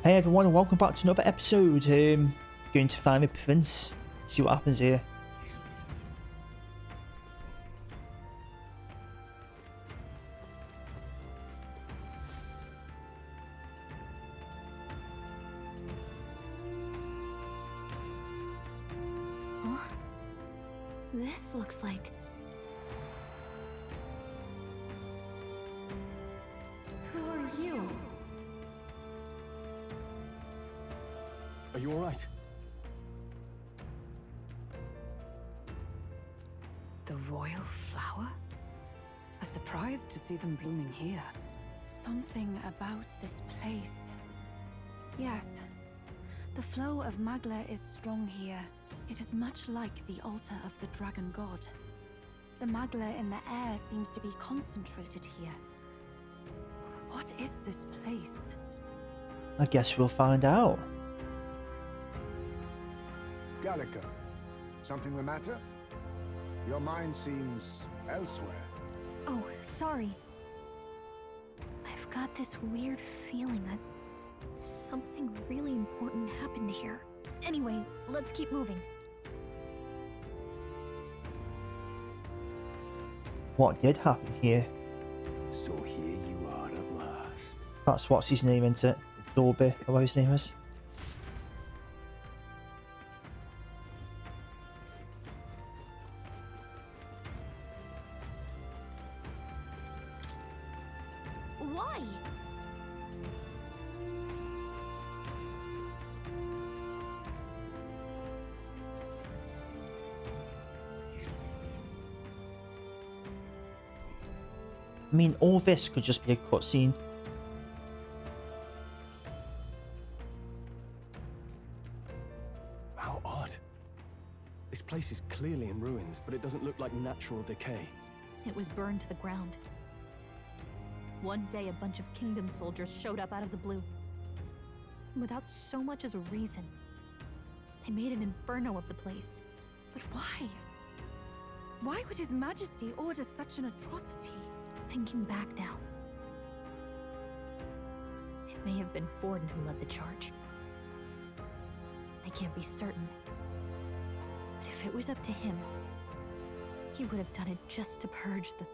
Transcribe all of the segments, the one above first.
Hey everyone, and welcome back to another episode. Going to find the prince, see what happens here. Huh? This looks like... Who are you? Are you all right? The royal flower? A surprise to see them blooming here. Something about this place. Yes. The flow of Magla is strong here. It is much like the altar of the dragon god. The Magla in the air seems to be concentrated here. What is this place? I guess we'll find out. Gallica, something the matter? Your mind seems elsewhere. Oh, sorry. I've got this weird feeling that something really important happened here. Anyway, let's keep moving. What did happen here? So here you are at last. That's what's his name, isn't it? Zorby, or what his name is. Why? I mean, all this could just be a cutscene. How odd. This place is clearly in ruins, but it doesn't look like natural decay. It was burned to the ground. One day, a bunch of kingdom soldiers showed up out of the blue. Without so much as a reason. They made an inferno of the place. But why? Why would His Majesty order such an atrocity? Thinking back now, it may have been Forden who led the charge. I can't be certain. But if it was up to him, he would have done it just to purge the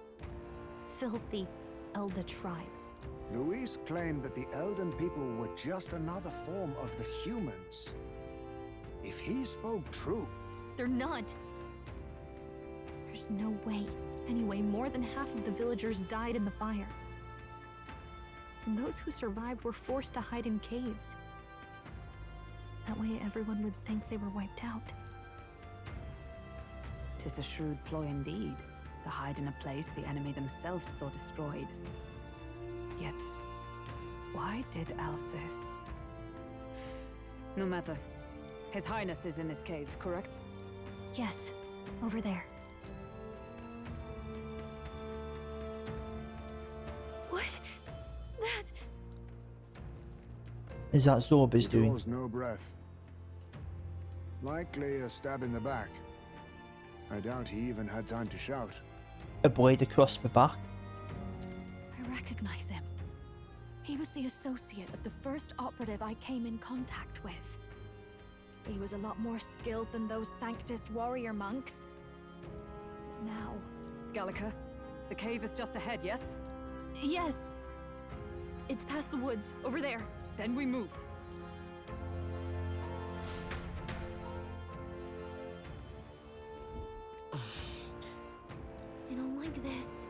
filthy Elda tribe. Louise claimed that the Elden people were just another form of the humans. If he spoke true... They're not. There's no way. Anyway, more than half of the villagers died in the fire. And those who survived were forced to hide in caves. That way everyone would think they were wiped out. 'Tis a shrewd ploy indeed, to hide in a place the enemy themselves saw destroyed. Yet, why did Alcest? No matter. His Highness is in this cave, correct? Yes, over there. What? That... Is that Zorby's He doing? draws no breath. Likely a stab in the back. I doubt he even had time to shout. A blade across the back? I recognize him. He was the associate of the first operative I came in contact with. He was a lot more skilled than those Sanctist warrior monks. Now... Gallica, the cave is just ahead, yes? Yes. It's past the woods, over there. Then we move. I don't like this.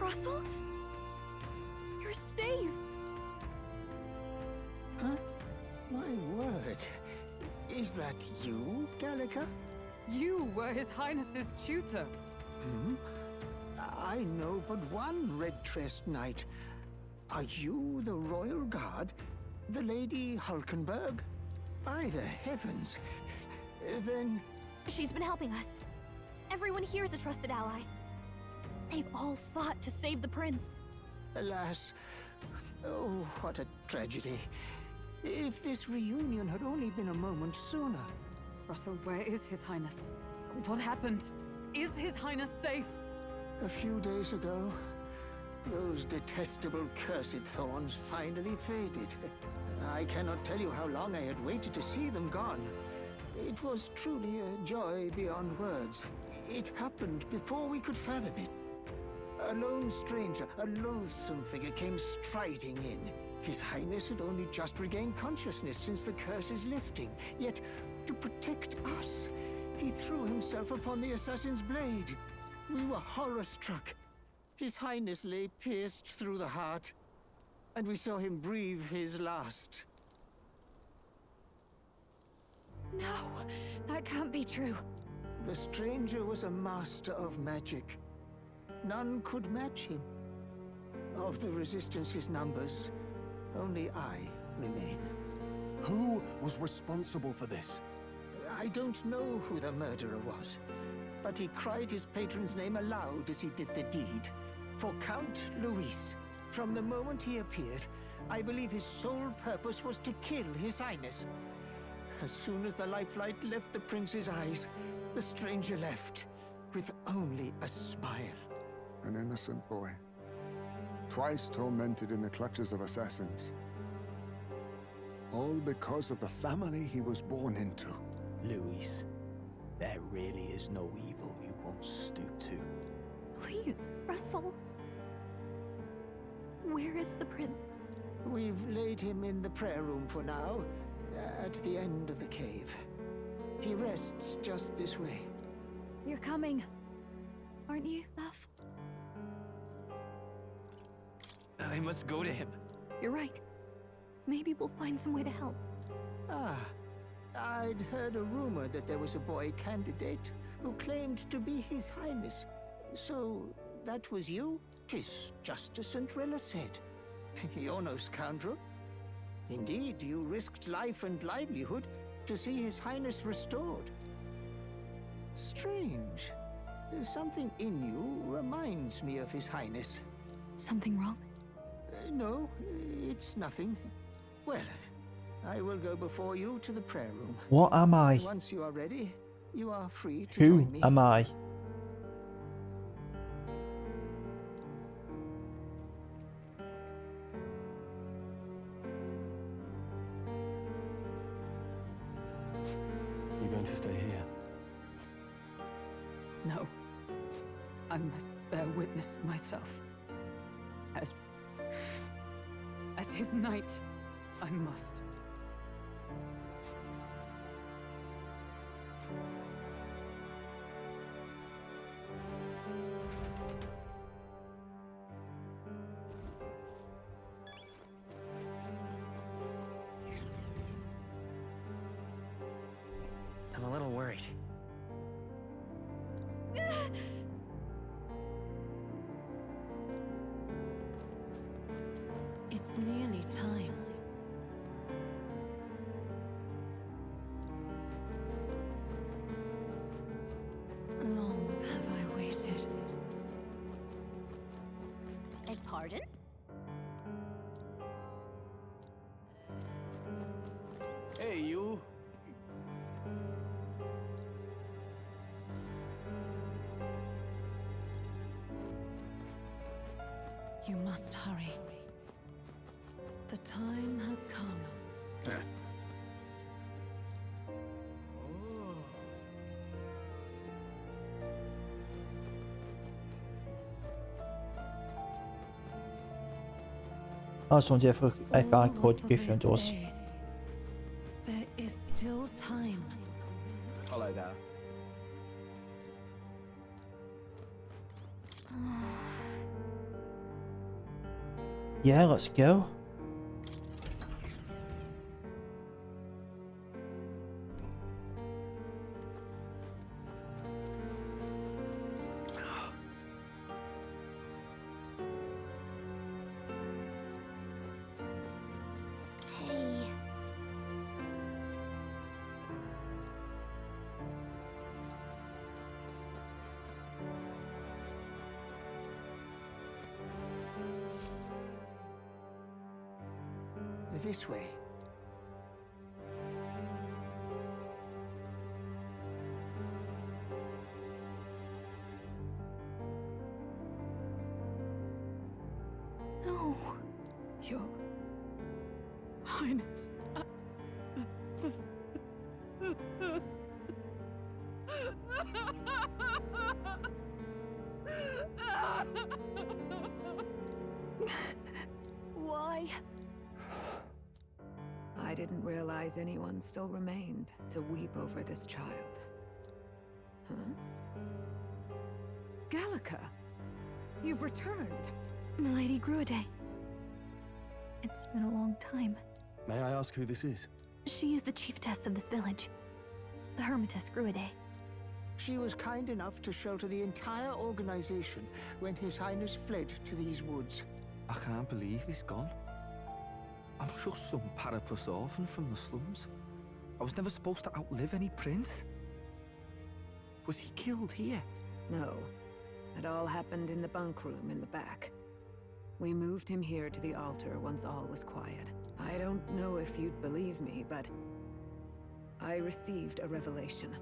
Russell? You're safe! Huh? My word. Is that you, Gallica? You were His Highness's tutor. Hmm? I know but one red-tressed knight. Are you the royal guard? The Lady Hulkenberg? By the heavens. Then... She's been helping us. Everyone here is a trusted ally. They've all fought to save the prince. Alas. Oh, what a tragedy. If this reunion had only been a moment sooner. Russell, where is His Highness? What happened? Is His Highness safe? A few days ago, those detestable cursed thorns finally faded. I cannot tell you how long I had waited to see them gone. It was truly a joy beyond words. It happened before we could fathom it. A lone stranger, a loathsome figure came striding in. His Highness had only just regained consciousness since the curse's lifting. Yet, to protect us, he threw himself upon the assassin's blade. We were horror-struck. His Highness lay pierced through the heart, and we saw him breathe his last. No, that can't be true. The stranger was a master of magic. None could match him. Of the Resistance's numbers, only I remain. Who was responsible for this? I don't know who the murderer was, but he cried his patron's name aloud as he did the deed. For Count Luis, from the moment he appeared, I believe his sole purpose was to kill His Highness. As soon as the lifelight left the prince's eyes, the stranger left, with only a smile. An innocent boy, twice tormented in the clutches of assassins. All because of the family he was born into. Luis, there really is no evil you won't stoop to. Please, Russell. Where is the prince? We've laid him in the prayer room for now, at the end of the cave. He rests just this way. You're coming, aren't you, love? I must go to him. You're right. Maybe we'll find some way to help. Ah, I'd heard a rumor that there was a boy candidate who claimed to be His Highness. So, that was you? 'Tis just as Cinderella said. You're no scoundrel. Indeed, you risked life and livelihood to see His Highness restored. Strange. Something in you reminds me of His Highness. Something wrong? No, it's nothing. Well, I will go before you to the prayer room. What am I? Once you are ready, you are free to Who join me. am I? You're going to stay here? No. I must bear witness myself. As his knight, I must. I'm a little worried. It's nearly time. Long have I waited. Beg pardon? Hey, you. You must hurry. The time has come. I just wonder if I All could was for give you this those. day. There is still time. Follow that. Yeah, let's go. Hey. this way. No. Your Highness. Why? I didn't realize anyone still remained to weep over this child. Huh? Gallica! You've returned! Milady Gruide. It's been a long time. May I ask who this is? She is the chiefess of this village. The Hermitess Gruide. She was kind enough to shelter the entire organization when His Highness fled to these woods. I can't believe he's gone. I'm just some parapus orphan from the slums. I was never supposed to outlive any prince. Was he killed here? No. It all happened in the bunk room in the back. We moved him here to the altar once all was quiet. I don't know if you'd believe me, but I received a revelation.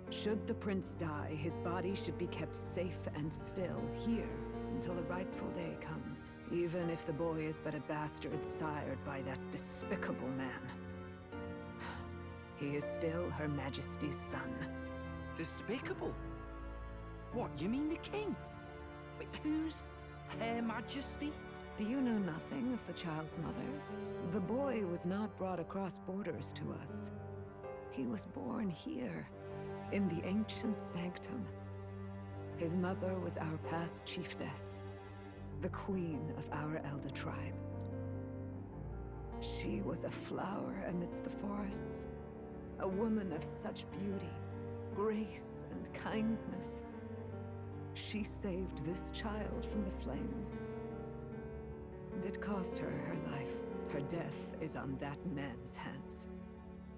Should the prince die, his body should be kept safe and still here until the rightful day comes, even if the boy is but a bastard sired by that despicable man. He is still Her Majesty's son. Despicable? What, you mean the king? Wait, who's Her Majesty? Do you know nothing of the child's mother? The boy was not brought across borders to us. He was born here, in the ancient sanctum. His mother was our past chiefess, the queen of our elder tribe. She was a flower amidst the forests, a woman of such beauty, grace, and kindness. She saved this child from the flames. And it cost her her life. Her death is on that man's hands.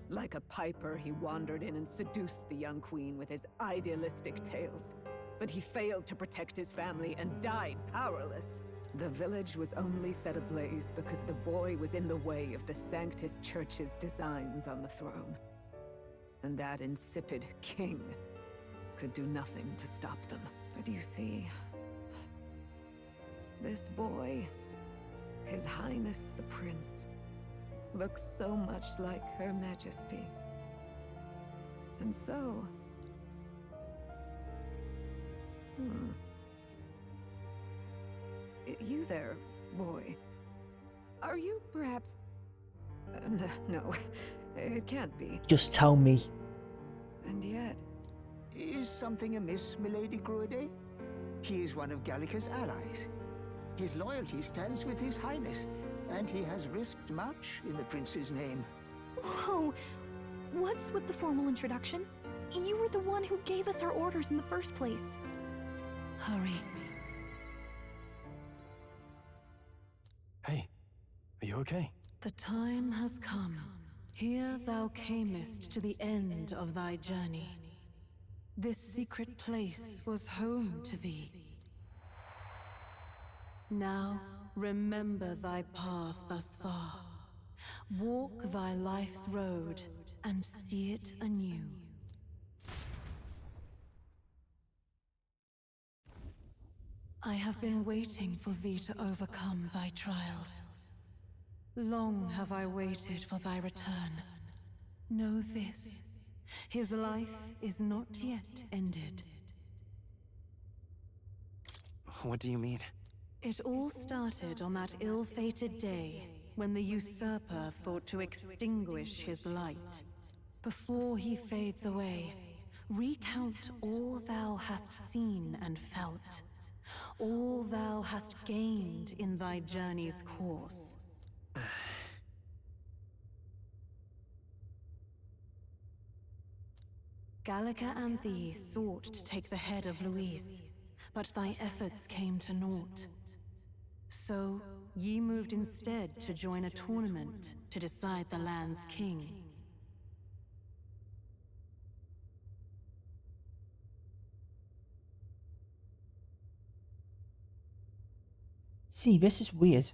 Like a piper, he wandered in and seduced the young queen with his idealistic tales. But he failed to protect his family and died powerless. The village was only set ablaze because the boy was in the way of the Sanctus Church's designs on the throne. And that insipid king could do nothing to stop them. But you see, this boy, His Highness the Prince, looks so much like Her Majesty. And so... You there, boy. Are you perhaps... no, it can't be. Just tell me. And yet... Is something amiss, Milady Gruide? He is one of Gallica's allies. His loyalty stands with His Highness, and he has risked much in the prince's name. Whoa! What's with the formal introduction? You were the one who gave us our orders in the first place. Hurry. Hey, are you okay? The time has come. Here thou camest to the end of thy journey. This secret place was home to thee. Now, remember thy path thus far. Walk thy life's road and see it anew. I have been waiting for thee to overcome thy trials. Long have I waited for thy return. Know this, his life is not yet ended. What do you mean? It all started on that ill-fated day when the usurper thought to extinguish his light. Before he fades away, recount all thou hast seen and felt, all thou hast gained in thy journey's course. Gallica and thee sought to take the head of Louise, but thy efforts came to naught. So, ye moved instead to join a tournament to decide the land's king. See, this is weird.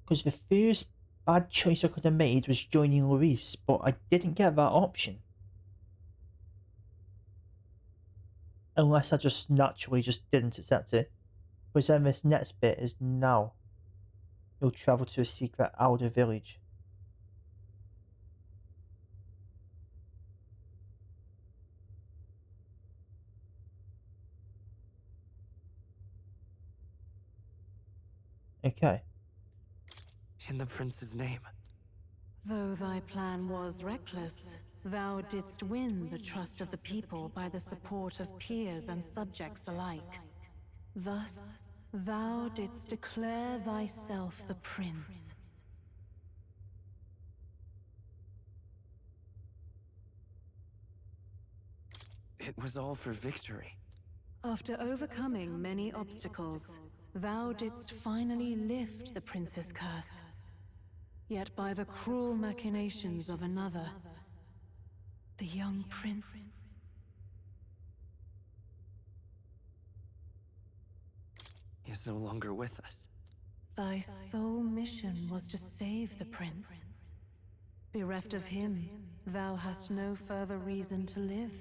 Because the first bad choice I could have made was joining Luis, but I didn't get that option. Unless I just naturally just didn't accept it. Because then this next bit is now. You'll travel to a secret outer village. Okay. In the prince's name. Though thy plan was reckless, thou didst win the trust of the people by the support of peers and subjects alike. Thus, thou didst declare thyself the prince. It was all for victory. After overcoming many obstacles, thou didst finally lift the prince's curse. Yet by the cruel machinations of another, the young prince... He is no longer with us. Thy sole mission was to save the prince. Bereft of him, thou hast no further reason to live.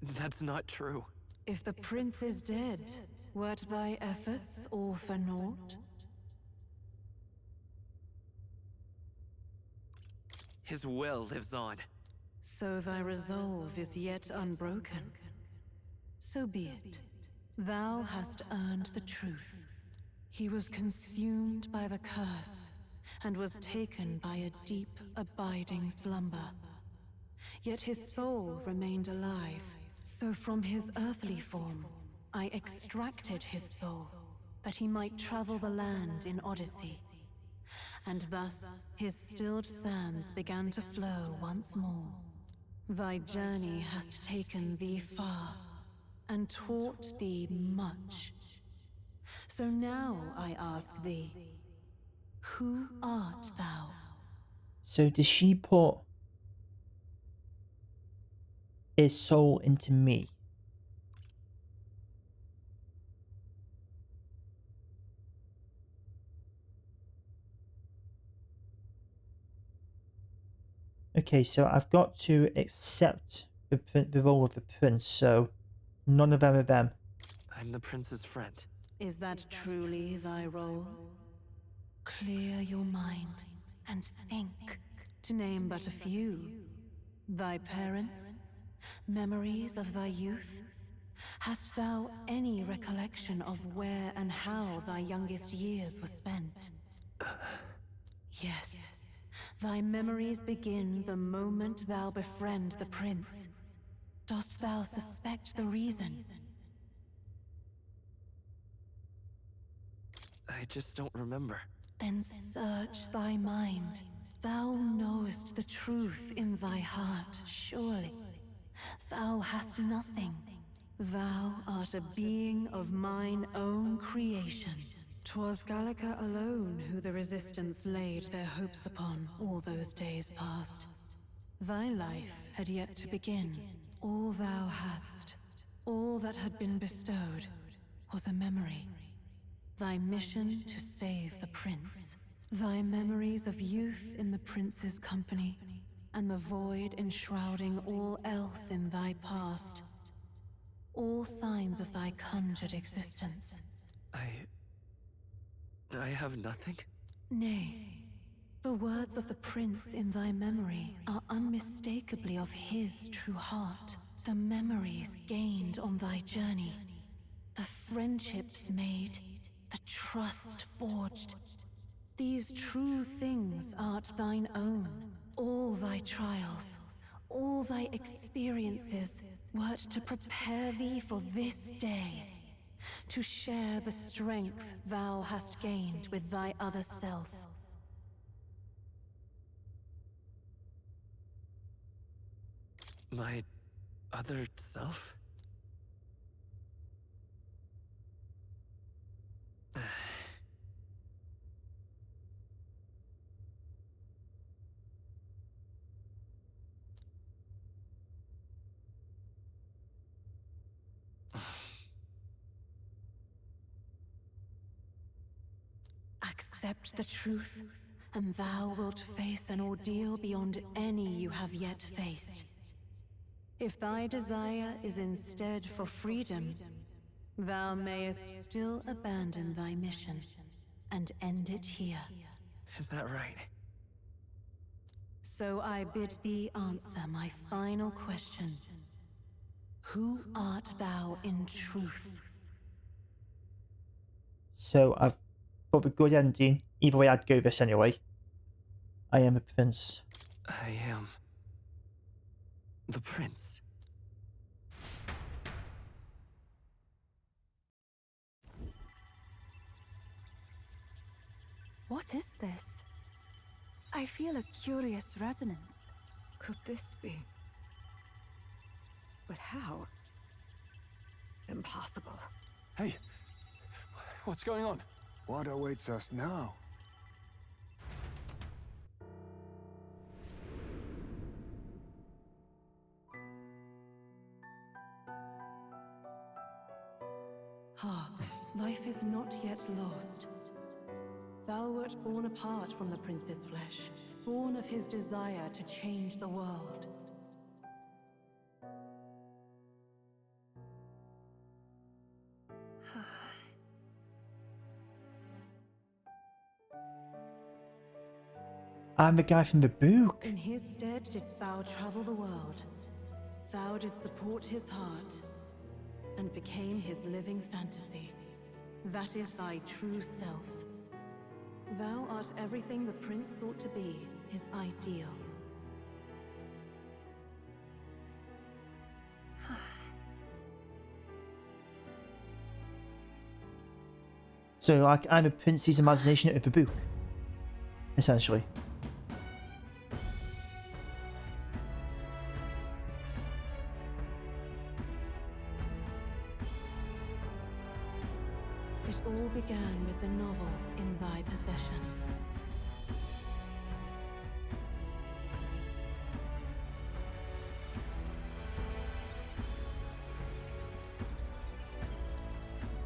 That's not true. If the prince is dead, wert thy efforts all for naught? His will lives on. So thy resolve is yet unbroken. So be it. Thou hast earned the truth. He was consumed by the curse, and was taken by a deep, abiding slumber. Yet his soul remained alive, so from his earthly form, I extracted his soul, that he might travel the land in Odyssey. And thus, his stilled sands began to flow once more. Thy journey hast taken thee far, and taught thee much. So now I ask thee, who art thou? So does she put his soul into me? Okay, so I've got to accept the role of the prince, so none of them are them. I'm the prince's friend. Is that truly thy role? Clear your mind and think, to name but a few. Thy parents? Memories of thy youth? Hast thou any recollection of where and how thy youngest years were spent? Yes. Thy memories begin the moment thou befriend the prince. Dost thou suspect the reason? I just don't remember. Then search thy mind. Thou knowest the truth in thy heart, surely. Thou hast nothing. Thou art a being of mine own creation. 'Twas Gallica alone who the Resistance laid their hopes upon all those days past. Thy life had yet to begin. All thou hadst, all that had been bestowed, was a memory. Thy mission to save the prince. Thy memories of youth in the prince's company, and the void enshrouding all else in thy past. All signs of thy conjured existence. I have nothing? Nay, the words of the prince in thy memory are unmistakably of his true heart. The memories gained on thy journey, the friendships made, the trust forged. These true things art thine own. All thy trials, all thy experiences, wert to prepare thee for this day. To share the strength thou hast gained with thy other self. My other self? Accept the truth, and thou wilt face an ordeal beyond any you have yet faced. If thy desire is instead for freedom, thou mayest still abandon thy mission and end it here. Is that right? So I bid thee answer my final question. Who art thou in truth? So I've got a good ending. Either way, I'd go this anyway. I am a prince. I am the prince. What is this? I feel a curious resonance. Could this be? But how? Impossible. Hey, what's going on? What awaits us now? Ah, life is not yet lost. Thou wert born apart from the prince's flesh, born of his desire to change the world. I'm the guy from the book. In his stead didst thou travel the world. Thou didst support his heart, and became his living fantasy. That is thy true self. Thou art everything the prince sought to be, his ideal. So, like, I'm a prince's imagination of the book, essentially. It all began with the novel in thy possession.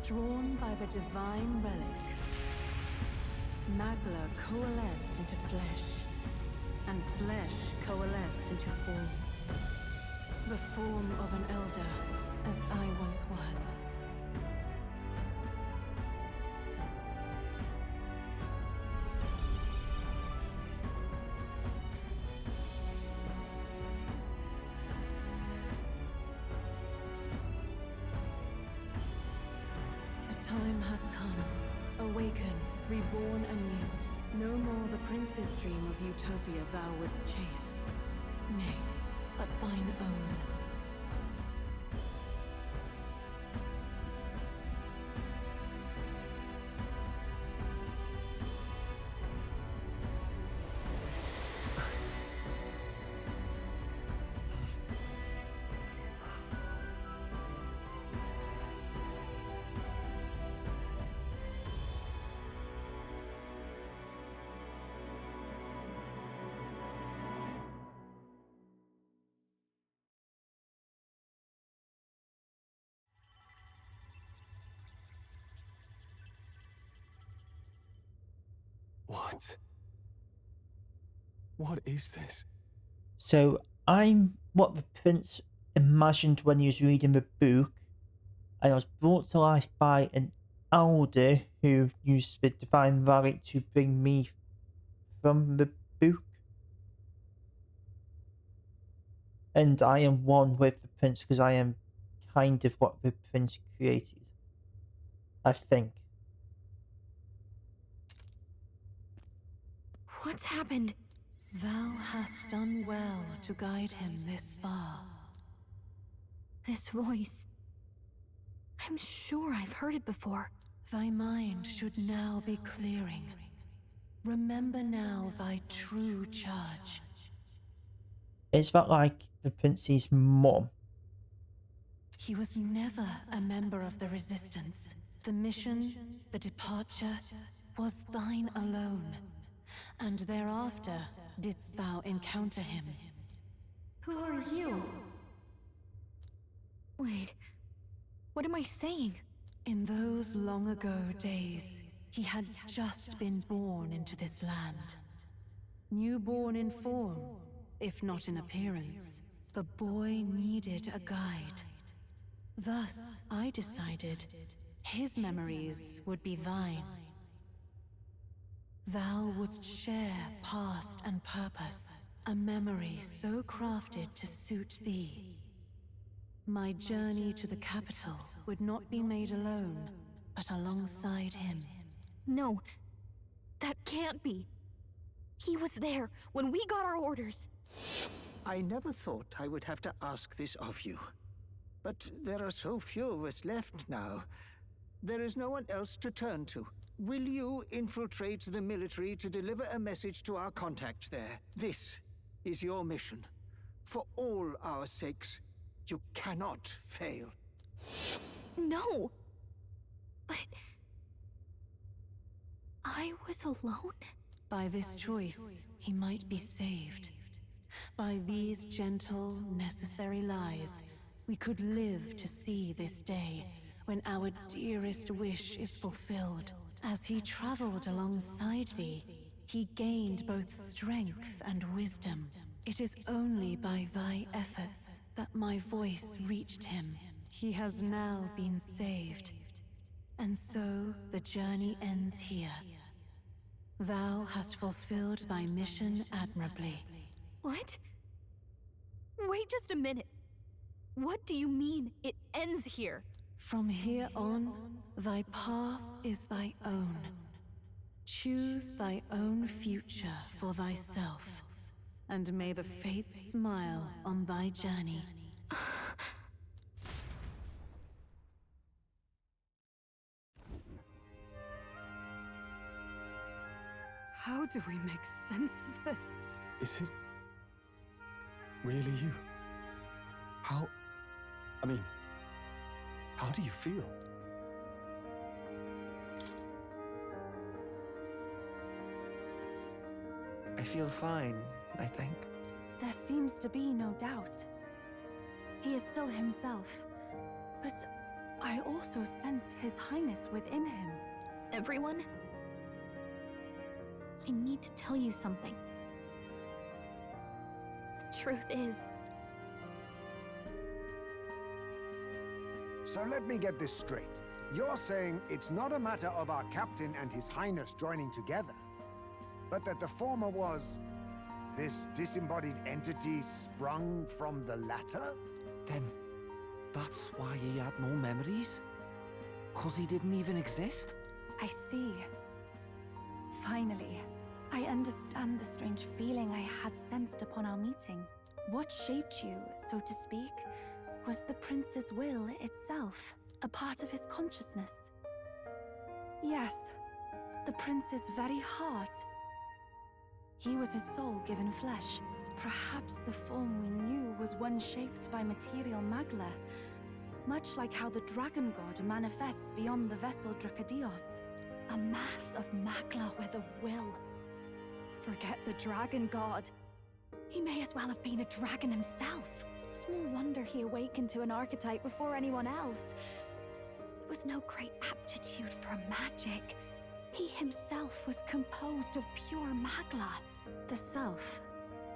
Drawn by the divine relic, Magla coalesced into flesh, and flesh coalesced into form. The form of an elder, as I once was. The time hath come. Awaken, reborn anew. No more the prince's dream of utopia thou wouldst chase. Nay, but thine own. What? What is this? So, I'm what the prince imagined when he was reading the book, and I was brought to life by an elder who used the divine relic to bring me from the book. And I am one with the prince because I am kind of what the prince created. I think. What's happened? Thou hast done well to guide him this far. This voice. I'm sure I've heard it before. Thy mind should now be clearing. Remember now thy true charge. Is that like the prince's mum? He was never a member of the Resistance. The mission, the departure, was thine alone. And thereafter didst thou encounter him. Who are you? Wait, what am I saying? In those long ago days, He had just been born into this land. Newborn in form, if not in appearance. The boy needed a guide. Thus, I decided his memories would be thine. Thou wouldst share past and purpose, a memory so crafted to suit thee. My journey to the capital would not be made alone, but alongside him. No, that can't be. He was there when we got our orders. I never thought I would have to ask this of you. But there are so few of us left now. There is no one else to turn to. Will you infiltrate the military to deliver a message to our contact there? This is your mission. For all our sakes, you cannot fail. No. But I was alone? By this choice, he might be saved. By these gentle, necessary lies, we could live to see this day when our dearest wish is fulfilled. As he traveled alongside thee, he gained both strength and wisdom. It is only by thy efforts that my voice reached him. He has now been saved. And so the journey ends here. Thou hast fulfilled thy mission admirably. What? Wait just a minute. What do you mean, it ends here? From here on, thy path is thy own. Choose thy own future for thyself, and may the fates smile on thy journey. How do we make sense of this? Is it really you? How do you feel? I feel fine, I think. There seems to be no doubt. He is still himself, but I also sense His Highness within him. Everyone? I need to tell you something. The truth is, So let me get this straight. You're saying it's not a matter of our captain and His Highness joining together, but that the former was this disembodied entity sprung from the latter? Then that's why he had no memories? 'Cause he didn't even exist? I see. Finally, I understand the strange feeling I had sensed upon our meeting. What shaped you, so to speak, was the prince's will itself, a part of his consciousness. Yes, the prince's very heart. He was his soul given flesh. Perhaps the form we knew was one shaped by material magla, much like how the dragon god manifests beyond the vessel Drakadios. a mass of magla with a will. Forget the dragon god. He may as well have been a dragon himself. Small wonder he awakened to an archetype before anyone else. It was no great aptitude for magic. He himself was composed of pure magla. The self,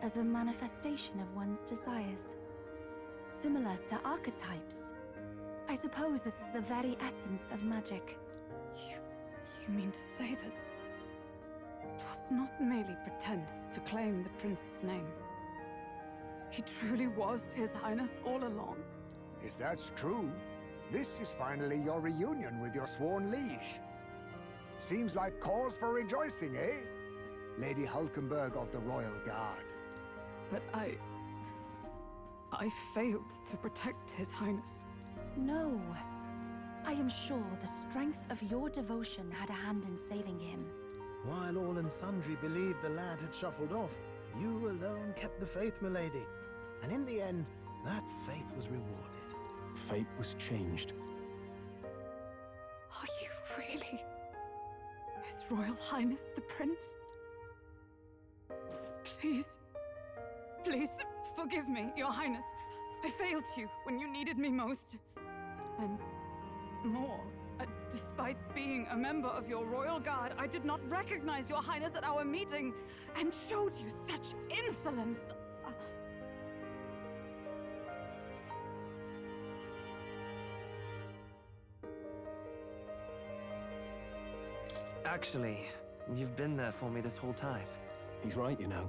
as a manifestation of one's desires. Similar to archetypes. I suppose this is the very essence of magic. You mean to say that it was not merely pretense to claim the prince's name? He truly was His Highness all along? If that's true, this is finally your reunion with your sworn liege. Seems like cause for rejoicing, eh? Lady Hulkenberg of the Royal Guard. But I failed to protect His Highness. No. I am sure the strength of your devotion had a hand in saving him. While all and sundry believed the lad had shuffled off, you alone kept the faith, milady. And in the end, that faith was rewarded. Fate was changed. Are you really His Royal Highness the Prince? Please, forgive me, Your Highness. I failed you when you needed me most. And more, Despite being a member of your royal guard, I did not recognize your highness at our meeting and showed you such insolence. Actually, you've been there for me this whole time. He's right, you know.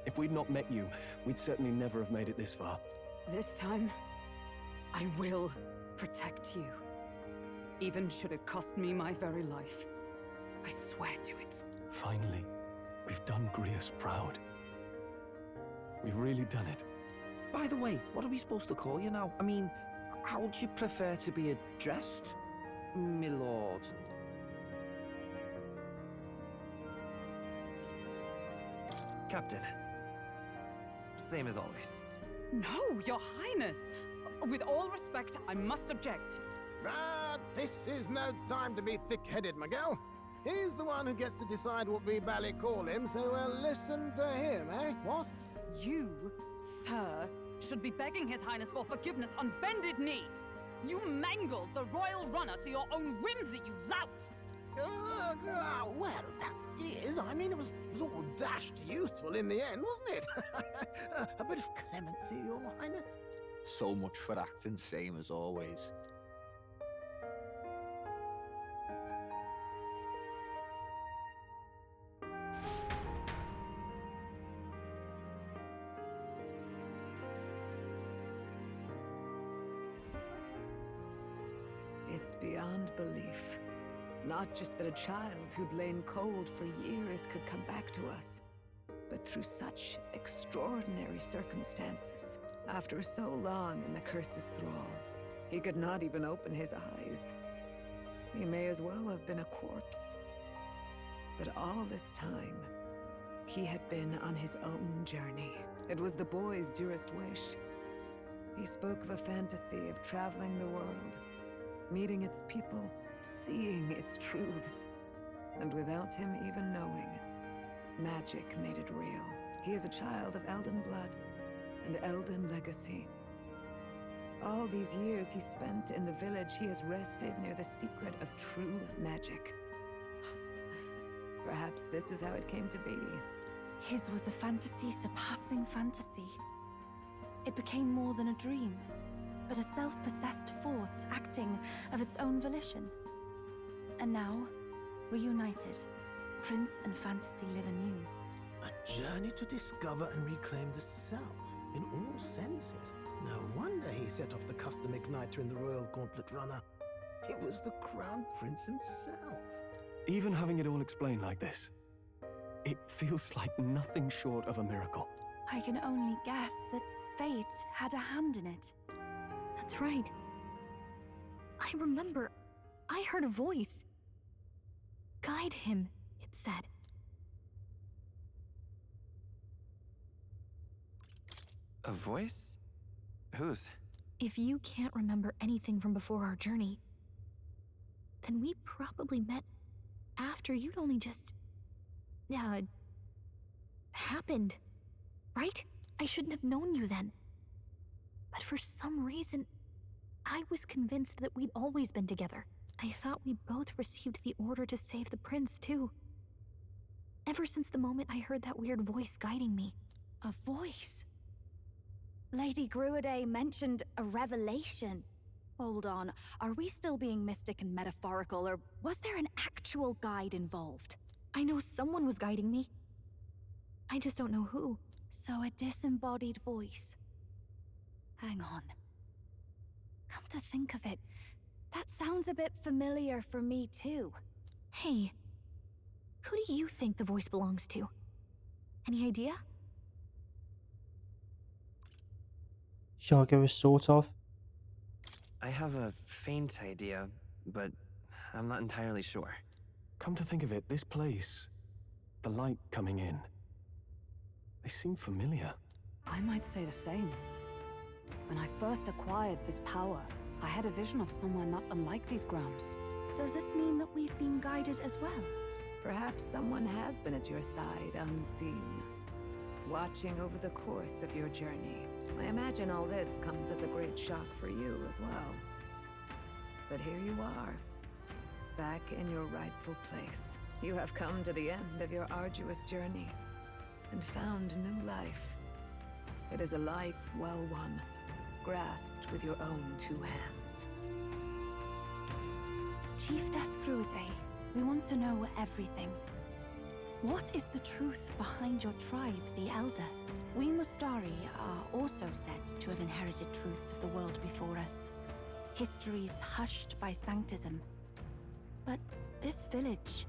If we'd not met you, we'd certainly never have made it this far. This time, I will protect you. Even should it cost me my very life. I swear to it. Finally, we've done Grius proud. We've really done it. By the way, what are we supposed to call you now? I mean, how would you prefer to be addressed, my lord? Captain. Same as always. No, your highness! With all respect, I must object. This is no time to be thick-headed, Miguel. He's the one who gets to decide what we bally call him, so listen to him, eh? What? You, sir, should be begging His Highness for forgiveness on bended knee. You mangled the royal runner to your own whimsy, you lout! Well, that is. I mean, it was all dashed useful in the end, wasn't it? A bit of clemency, Your Highness. So much for acting same as always. It's beyond belief. Not just that a child who'd lain cold for years could come back to us, but through such extraordinary circumstances. After so long in the curse's thrall, he could not even open his eyes. He may as well have been a corpse. But all this time, he had been on his own journey. It was the boy's dearest wish. He spoke of a fantasy of traveling the world, meeting its people, seeing its truths. And without him even knowing, magic made it real. He is a child of Elden blood and Elden legacy. All these years he spent in the village, he has rested near the secret of true magic. Perhaps this is how it came to be. His was a fantasy surpassing fantasy. It became more than a dream, but a self-possessed force acting of its own volition. And now, reunited, Prince and fantasy live anew. A journey to discover and reclaim the self, in all senses. No wonder he set off the custom igniter in the Royal Gauntlet Runner. It was the Crown Prince himself. Even having it all explained like this, it feels like nothing short of a miracle. I can only guess that fate had a hand in it. That's right. I remember, I heard a voice. Guide him, it said. A voice? Whose? If you can't remember anything from before our journey, then we probably met after you'd only just... happened. Right? I shouldn't have known you then. But for some reason, I was convinced that we'd always been together. I thought we both received the order to save the prince, too. Ever since the moment I heard that weird voice guiding me. A voice? Lady Gruaday mentioned a revelation. Hold on, are we still being mystic and metaphorical, or was there an actual guide involved? I know someone was guiding me. I just don't know who. So a disembodied voice. Hang on. Come to think of it, that sounds a bit familiar for me too. Hey, who do you think the voice belongs to? Any idea? Shall I go with sort of? I have a faint idea, but I'm not entirely sure. Come to think of it, this place, the light coming in, they seem familiar. I might say the same. When I first acquired this power, I had a vision of somewhere not unlike these grounds. Does this mean that we've been guided as well? Perhaps someone has been at your side unseen, watching over the course of your journey. I imagine all this comes as a great shock for you as well. But here you are, back in your rightful place. You have come to the end of your arduous journey and found new life. It is a life well won, grasped with your own 2 hands. Chiefess Crowley, we want to know everything. What is the truth behind your tribe, the Elder? We Mustari are also said to have inherited truths of the world before us. Histories hushed by sanctism. But this village,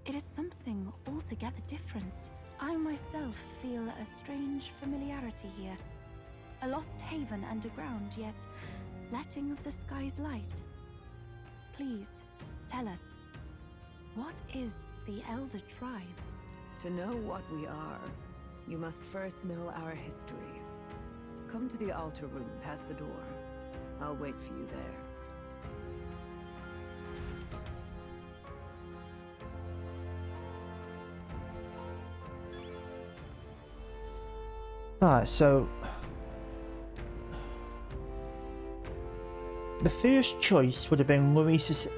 it is something altogether different. I myself feel a strange familiarity here. A lost haven underground, yet letting of the sky's light. Please, tell us, what is the Elder Tribe? To know what we are, you must first know our history. Come to the altar room past the door. I'll wait for you there. Right, so the first choice would have been Luis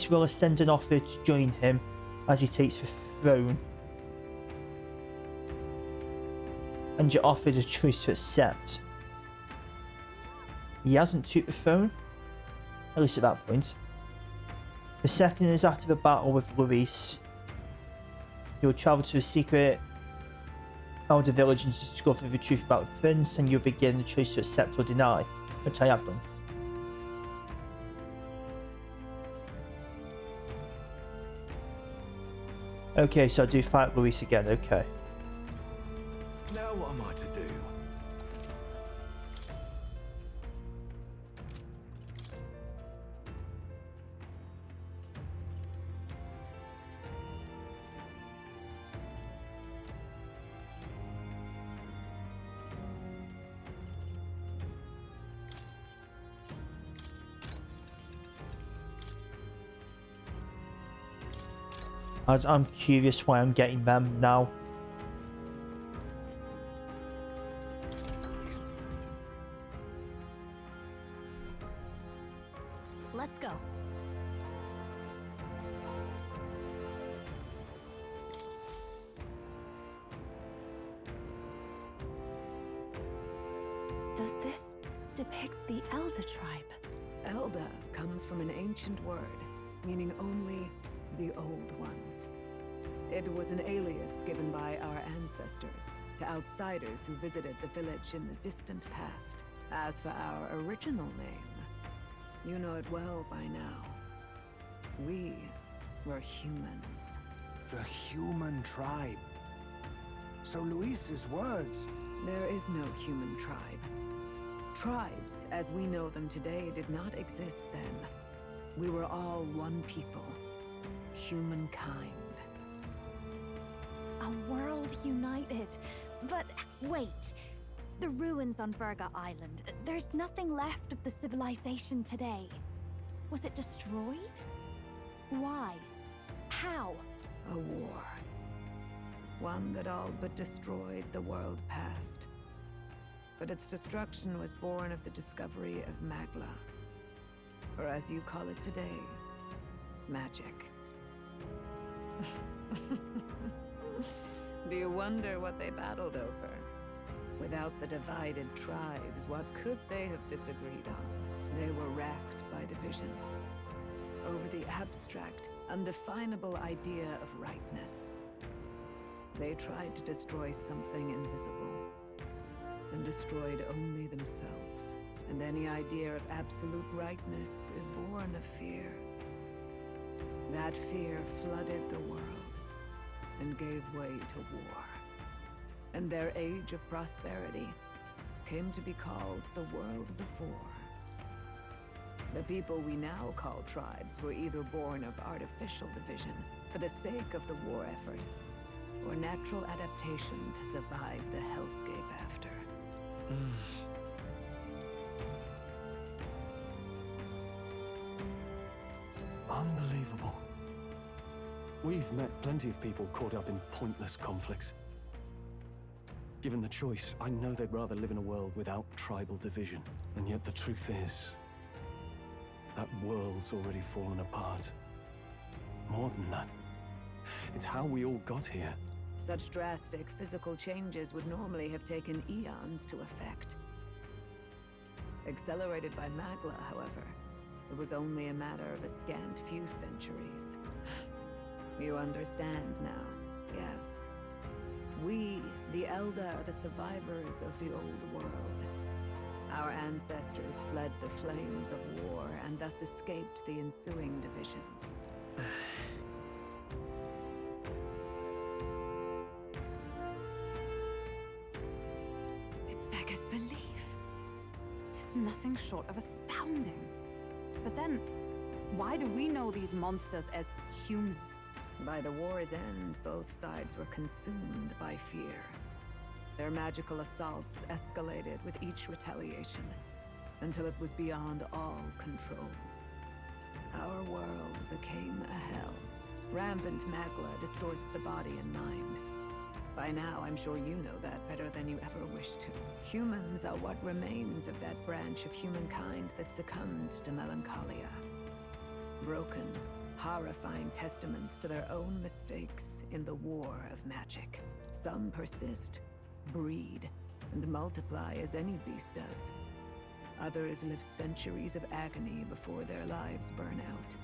will ascend an offer to join him as he takes the throne. And you're offered a choice to accept. He hasn't took the throne, at least at that point. The second is after the battle with Luis. You'll travel to a secret Elder village and discover the truth about the prince, and you'll begin the choice to accept or deny, which I have done. Okay, so I do fight Luis again, okay. Now what am I to do? I'm curious why I'm getting them now. Let's go. Does this depict the Elder Tribe? Elder comes from an ancient word, meaning only the Old Ones. It was an alias given by our ancestors to outsiders who visited the village in the distant past. As for our original name, you know it well by now. We were humans. The human tribe. So Luis's words... There is no human tribe. Tribes, as we know them today, did not exist then. We were all one people. Humankind. A world united. But wait. The ruins on Virga Island. There's nothing left of the civilization today. Was it destroyed? Why? How? A war. One that all but destroyed the world past. But its destruction was born of the discovery of Magla. Or as you call it today, magic. Do you wonder what they battled over? Without the divided tribes, what could they have disagreed on? They were racked by division. Over the abstract, undefinable idea of rightness. They tried to destroy something invisible, and destroyed only themselves. And any idea of absolute rightness is born of fear. That fear flooded the world, and gave way to war. And their age of prosperity came to be called the world before. The people we now call tribes were either born of artificial division for the sake of the war effort, or natural adaptation to survive the hellscape after. Unbelievable. We've met plenty of people caught up in pointless conflicts. Given the choice, I know they'd rather live in a world without tribal division. And yet the truth is, That world's already fallen apart. More than that, it's how we all got here. Such drastic physical changes would normally have taken eons to effect. Accelerated by Magla, however, it was only a matter of a scant few centuries. You understand now, yes? We, the Elder, are the survivors of the old world. Our ancestors fled the flames of war and thus escaped the ensuing divisions. It beggars belief. It is nothing short of astounding. But then, why do we know these monsters as humans? By the war's end, both sides were consumed by fear. Their magical assaults escalated with each retaliation, until it was beyond all control. Our world became a hell. Rampant Magla distorts the body and mind. By now, I'm sure you know that better than you ever wished to. Humans are what remains of that branch of humankind that succumbed to melancholia. Broken, horrifying testaments to their own mistakes in the war of magic. Some persist, breed, and multiply as any beast does. Others live centuries of agony before their lives burn out.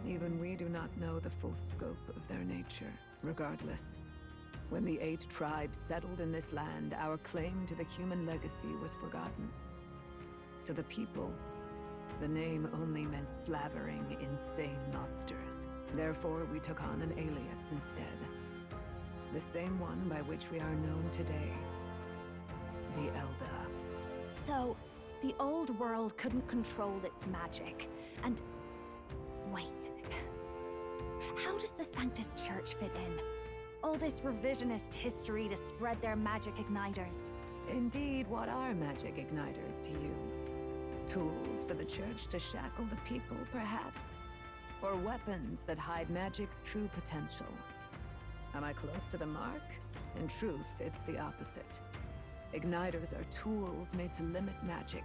Even we do not know the full scope of their nature. Regardless, when the 8 tribes settled in this land, our claim to the human legacy was forgotten. To the people, the name only meant slavering, insane monsters. Therefore, we took on an alias instead. The same one by which we are known today. The Elder. So, the old world couldn't control its magic, and... Wait. How does the Sanctus Church fit in? All this revisionist history to spread their magic igniters. Indeed, what are magic igniters to you? Tools for the Church to shackle the people, perhaps? Or weapons that hide magic's true potential? Am I close to the mark? In truth, it's the opposite. Igniters are tools made to limit magic.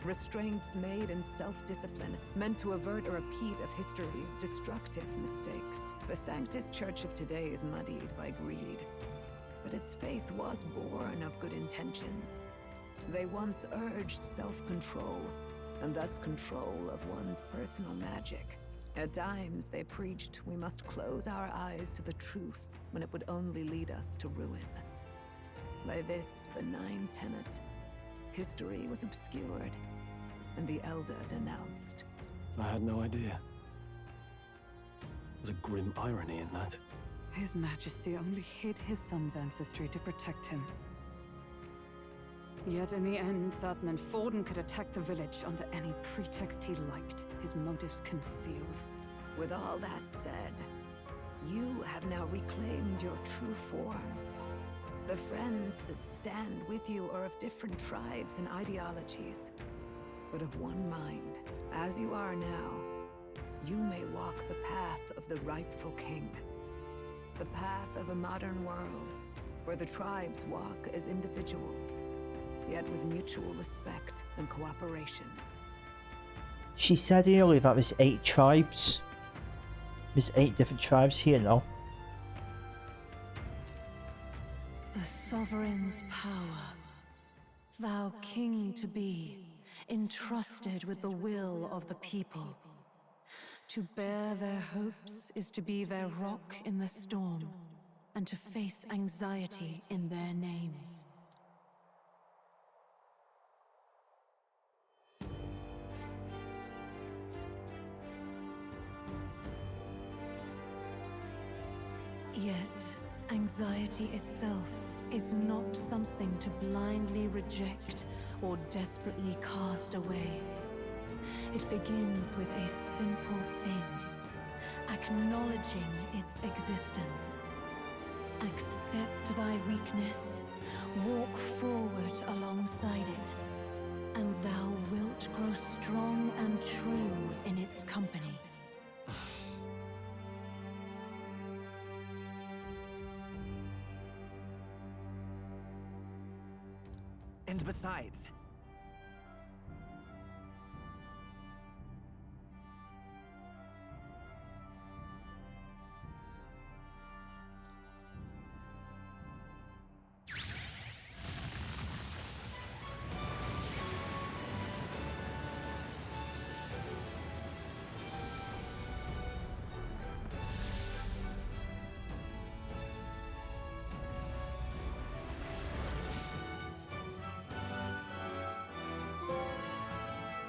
Restraints made in self-discipline, meant to avert a repeat of history's destructive mistakes. The Sanctus Church of today is muddied by greed. But its faith was born of good intentions. They once urged self-control, and thus control of one's personal magic. At times, they preached we must close our eyes to the truth when it would only lead us to ruin. By this benign tenet, history was obscured, and the Elder denounced. I had no idea. There's a grim irony in that. His Majesty only hid his son's ancestry to protect him. Yet in the end, that meant Forden could attack the village under any pretext he liked, his motives concealed. With all that said, you have now reclaimed your true form. The friends that stand with you are of different tribes and ideologies, but of one mind. As you are now, you may walk the path of the rightful king. The path of a modern world, where the tribes walk as individuals, yet with mutual respect and cooperation. She said earlier that there's 8 tribes. There's 8 different tribes here now. The sovereign's power, thou king to be, entrusted with the will of the people. To bear their hopes is to be their rock in the storm, and to face anxiety in their names. Yet, anxiety itself is not something to blindly reject or desperately cast away. It begins with a simple thing, acknowledging its existence. Accept thy weakness, walk forward alongside it, and thou wilt grow strong and true in its company. And besides,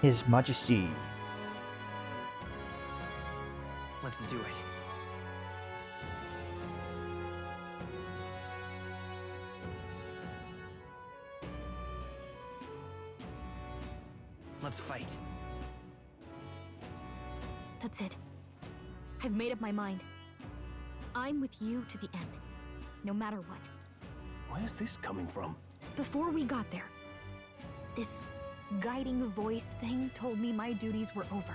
His Majesty. Let's do it. Let's fight. That's it. I've made up my mind. I'm with you to the end, no matter what. Where's this coming from? Before we got there, this guiding voice thing told me my duties were over.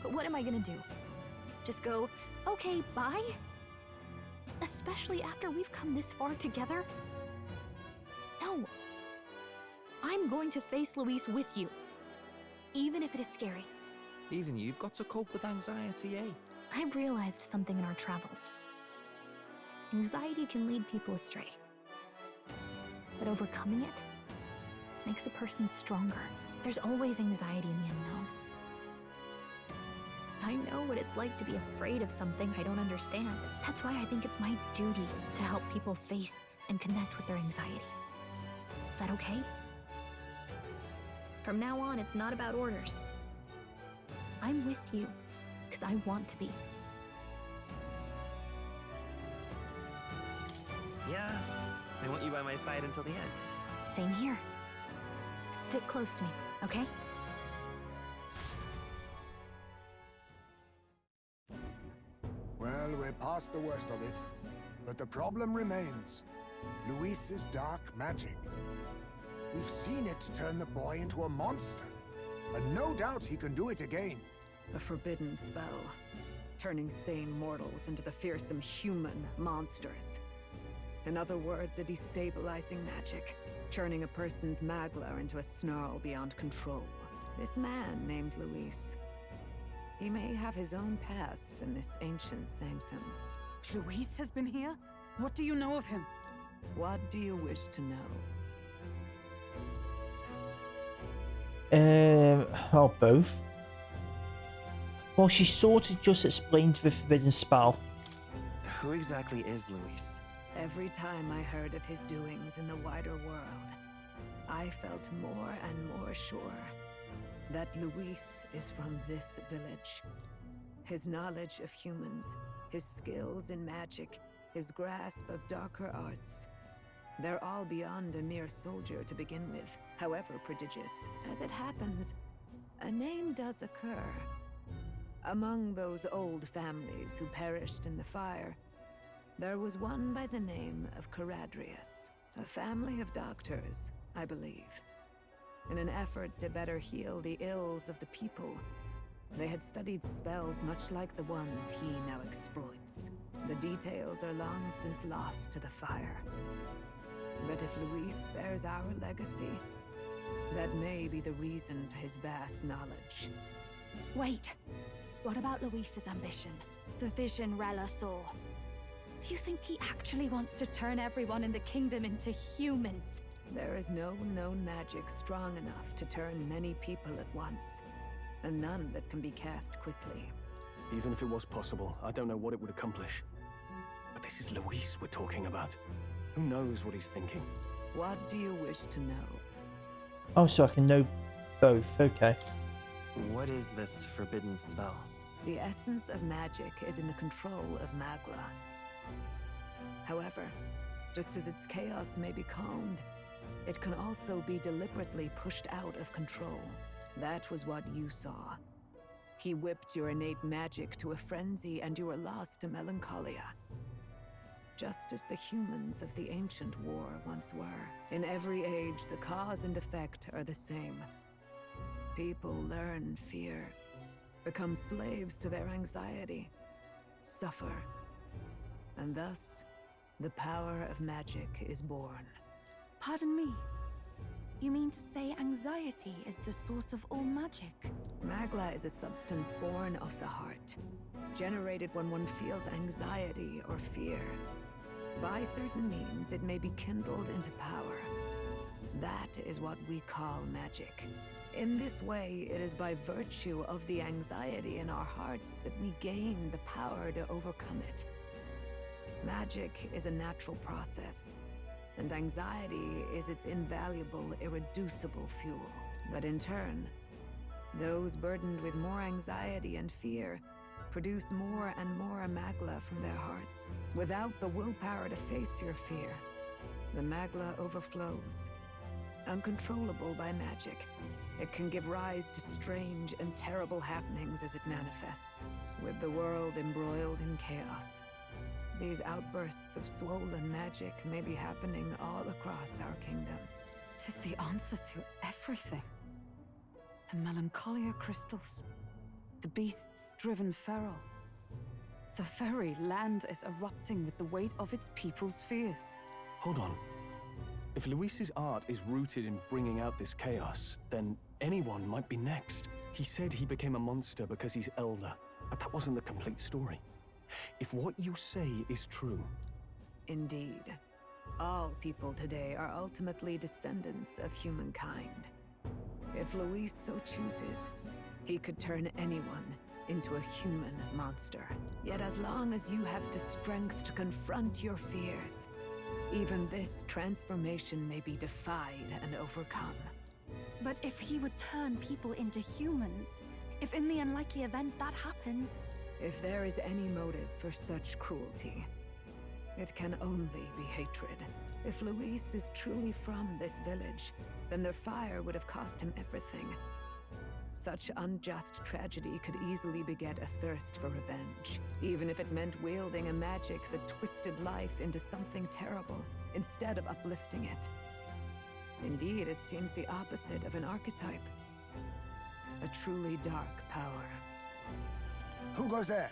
But what am I gonna do? Just go, okay, bye? Especially after we've come this far together? No. I'm going to face Luis with you, even if it is scary. Even you've got to cope with anxiety, eh? I realized something in our travels. Anxiety can lead people astray. But overcoming it makes a person stronger. There's always anxiety in the unknown. I know what it's like to be afraid of something I don't understand. That's why I think it's my duty to help people face and connect with their anxiety. Is that okay? From now on, it's not about orders. I'm with you, because I want to be. Yeah, I want you by my side until the end. Same here. Stick close to me, okay? Well, we're past the worst of it. But the problem remains. Luis's dark magic. We've seen it turn the boy into a monster. And no doubt he can do it again. A forbidden spell, turning sane mortals into the fearsome human monsters. In other words, a destabilizing magic, turning a person's magla into a snarl beyond control. This man named Luis, he may have his own past in this ancient sanctum. Luis has been here? What do you know of him? What do you wish to know? Well, both. Well, she sort of just explained the forbidden spell. Who exactly is Luis? Every time I heard of his doings in the wider world, I felt more and more sure that Luis is from this village. His knowledge of humans, his skills in magic, his grasp of darker arts, they're all beyond a mere soldier to begin with, however prodigious. As it happens, a name does occur. Among those old families who perished in the fire, there was one by the name of Caradrius, a family of doctors, I believe. In an effort to better heal the ills of the people, they had studied spells much like the ones he now exploits. The details are long since lost to the fire. But if Luis bears our legacy, that may be the reason for his vast knowledge. Wait, what about Luis's ambition? The vision Rella saw? Do you think he actually wants to turn everyone in the kingdom into humans? There is no known magic strong enough to turn many people at once, and none that can be cast quickly. Even if it was possible, I don't know what it would accomplish. But this is Luis we're talking about. Who knows what he's thinking? What do you wish to know? Oh, so I can know both. Okay. What is this forbidden spell? The essence of magic is in the control of Magla. However, just as its chaos may be calmed, it can also be deliberately pushed out of control. That was what you saw. He whipped your innate magic to a frenzy and you were lost to melancholia. Just as the humans of the ancient war once were. In every age, the cause and effect are the same. People learn fear, become slaves to their anxiety, suffer, and thus, the power of magic is born. Pardon me. You mean to say anxiety is the source of all magic? Magla is a substance born of the heart, generated when one feels anxiety or fear. By certain means, it may be kindled into power. That is what we call magic. In this way, it is by virtue of the anxiety in our hearts that we gain the power to overcome it. Magic is a natural process, and anxiety is its invaluable, irreducible fuel. But in turn, Those burdened with more anxiety and fear produce more and more magla from their hearts. Without the willpower to face your fear, the magla overflows. Uncontrollable by magic, it can give rise to strange and terrible happenings as it manifests, with the world embroiled in chaos. These outbursts of swollen magic may be happening all across our kingdom. 'Tis the answer to everything. The melancholia crystals, the beasts driven feral. The very land is erupting with the weight of its people's fears. Hold on. If Luis's art is rooted in bringing out this chaos, then anyone might be next. He said he became a monster because he's elder, but that wasn't the complete story. If what you say is true... Indeed. All people today are ultimately descendants of humankind. If Luis so chooses, he could turn anyone into a human monster. Yet as long as you have the strength to confront your fears, even this transformation may be defied and overcome. But if he would turn people into humans, if in the unlikely event that happens... If there is any motive for such cruelty, it can only be hatred. If Luis is truly from this village, then their fire would have cost him everything. Such unjust tragedy could easily beget a thirst for revenge, even if it meant wielding a magic that twisted life into something terrible, instead of uplifting it. Indeed, it seems the opposite of an archetype. A truly dark power. Who goes there?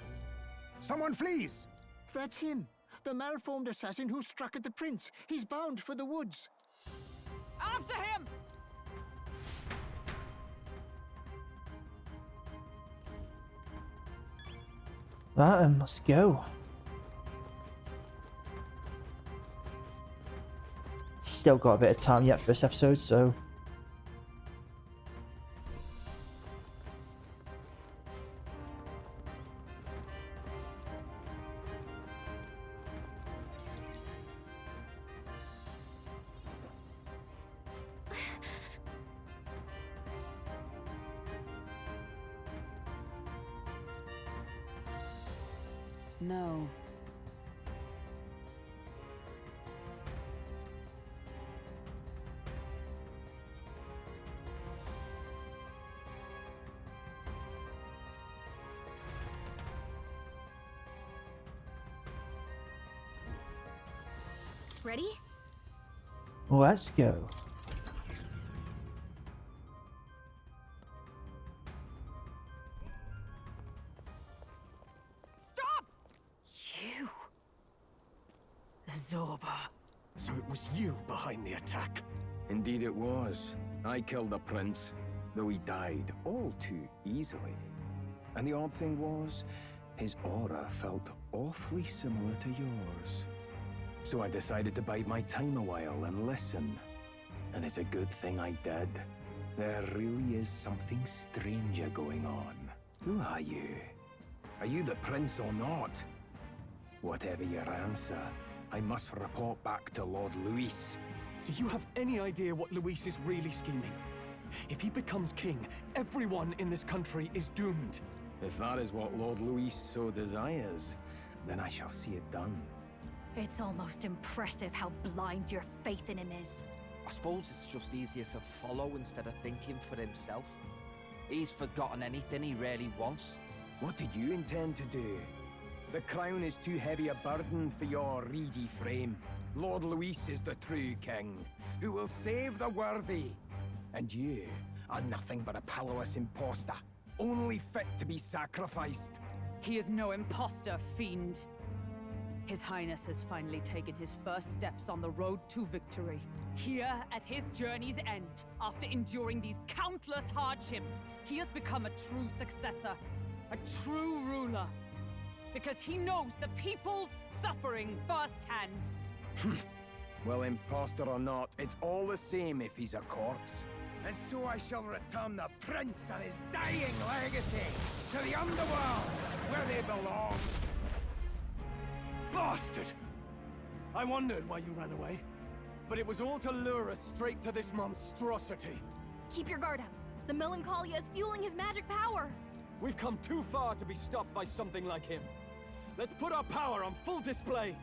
Someone flees! That's him. The malformed assassin who struck at the prince. He's bound for the woods. After him! Right, let's go. Still got a bit of time yet for this episode, so... No. Ready? Let's go. Stop! You. Zorba. So it was you behind the attack? Indeed it was. I killed the prince, though he died all too easily. And the odd thing was, his aura felt awfully similar to yours. So I decided to bide my time a while and listen. And it's a good thing I did. There really is something stranger going on. Who are you? Are you the prince or not? Whatever your answer, I must report back to Lord Luis. Do you have any idea what Luis is really scheming? If he becomes king, everyone in this country is doomed. If that is what Lord Luis so desires, then I shall see it done. It's almost impressive how blind your faith in him is. I suppose it's just easier to follow instead of thinking for himself. He's forgotten anything he really wants. What do you intend to do? The crown is too heavy a burden for your reedy frame. Lord Luis is the true king, who will save the worthy. And you are nothing but a powerless imposter, only fit to be sacrificed. He is no imposter, fiend. His Highness has finally taken his first steps on the road to victory. Here, at his journey's end, after enduring these countless hardships, he has become a true successor, a true ruler. Because he knows the people's suffering firsthand. Well, imposter or not, it's all the same if he's a corpse. And so I shall return the prince and his dying legacy to the underworld, where they belong. Bastard! I wondered why you ran away, but it was all to lure us straight to this monstrosity. Keep your guard up. The Melancholia is fueling his magic power. We've come too far to be stopped by something like him. Let's put our power on full display.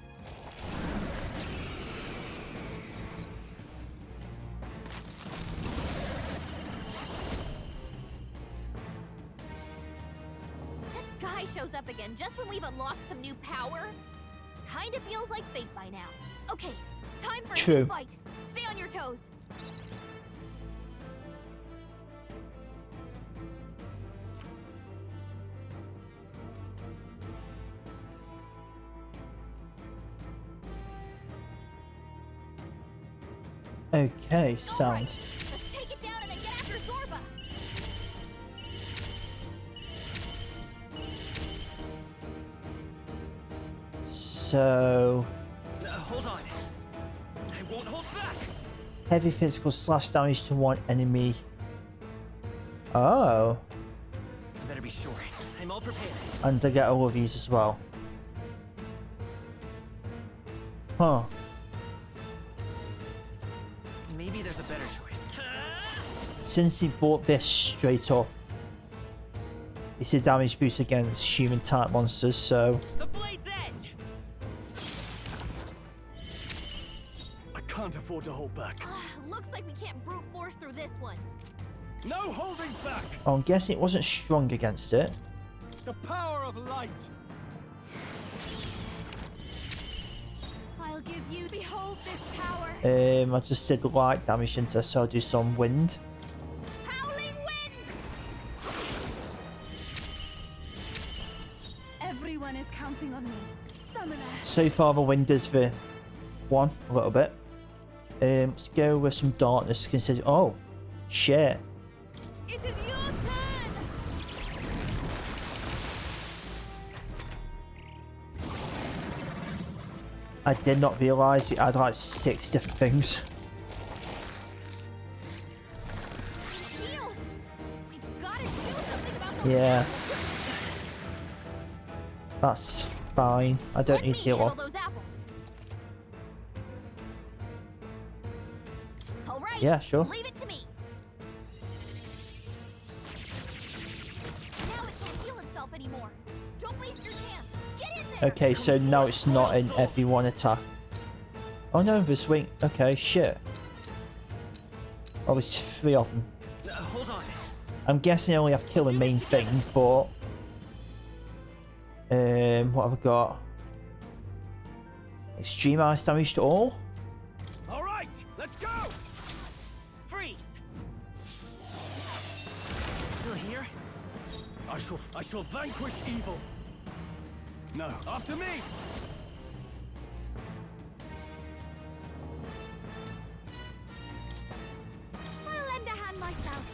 This guy shows up again just when we've unlocked some new power. Kinda feels like fate by now. Okay, time for a True. new fight. Stay on your toes. Okay, sound. Let's take it down and then get after Zorba. So, Hold on. I won't hold back. heavy physical slash damage to one enemy. Oh, Better be sure. I'm all prepared. and I get all of these as well. Huh. Maybe there's a better choice. Since he bought this straight up, it's a damage boost against human type monsters, so The blade's edge. I can't afford to hold back. Looks like we can't brute force through this one. No holding back! I'm guessing it wasn't strong against it. The power of light! I'll give you. Behold this power. I just did light damage into, so I'll do some wind. Howling wind! Everyone is counting on me. Summoner. So far the wind is the one, a little bit. Let's go with some darkness, consider. Oh, shit. It is your turn! I did not realise it had like 6 different things. Heal! We've got to do something about those. Yeah. That's fine. I don't Let need me to heal handle up. those apples. All right. Yeah, sure. Leave it to me. Now it can't heal itself anymore. Don't waste your chance. Get in there. Okay, so now it's not an everyone attack. Oh no, this wing. Okay, shit. Oh, there's 3 of them. Hold on. I'm guessing I only have to kill the main thing, but what have I got? Extreme ice damage to all. All right, let's go! Freeze. Still here? I shall vanquish evil. No, after me! I'll lend a hand myself.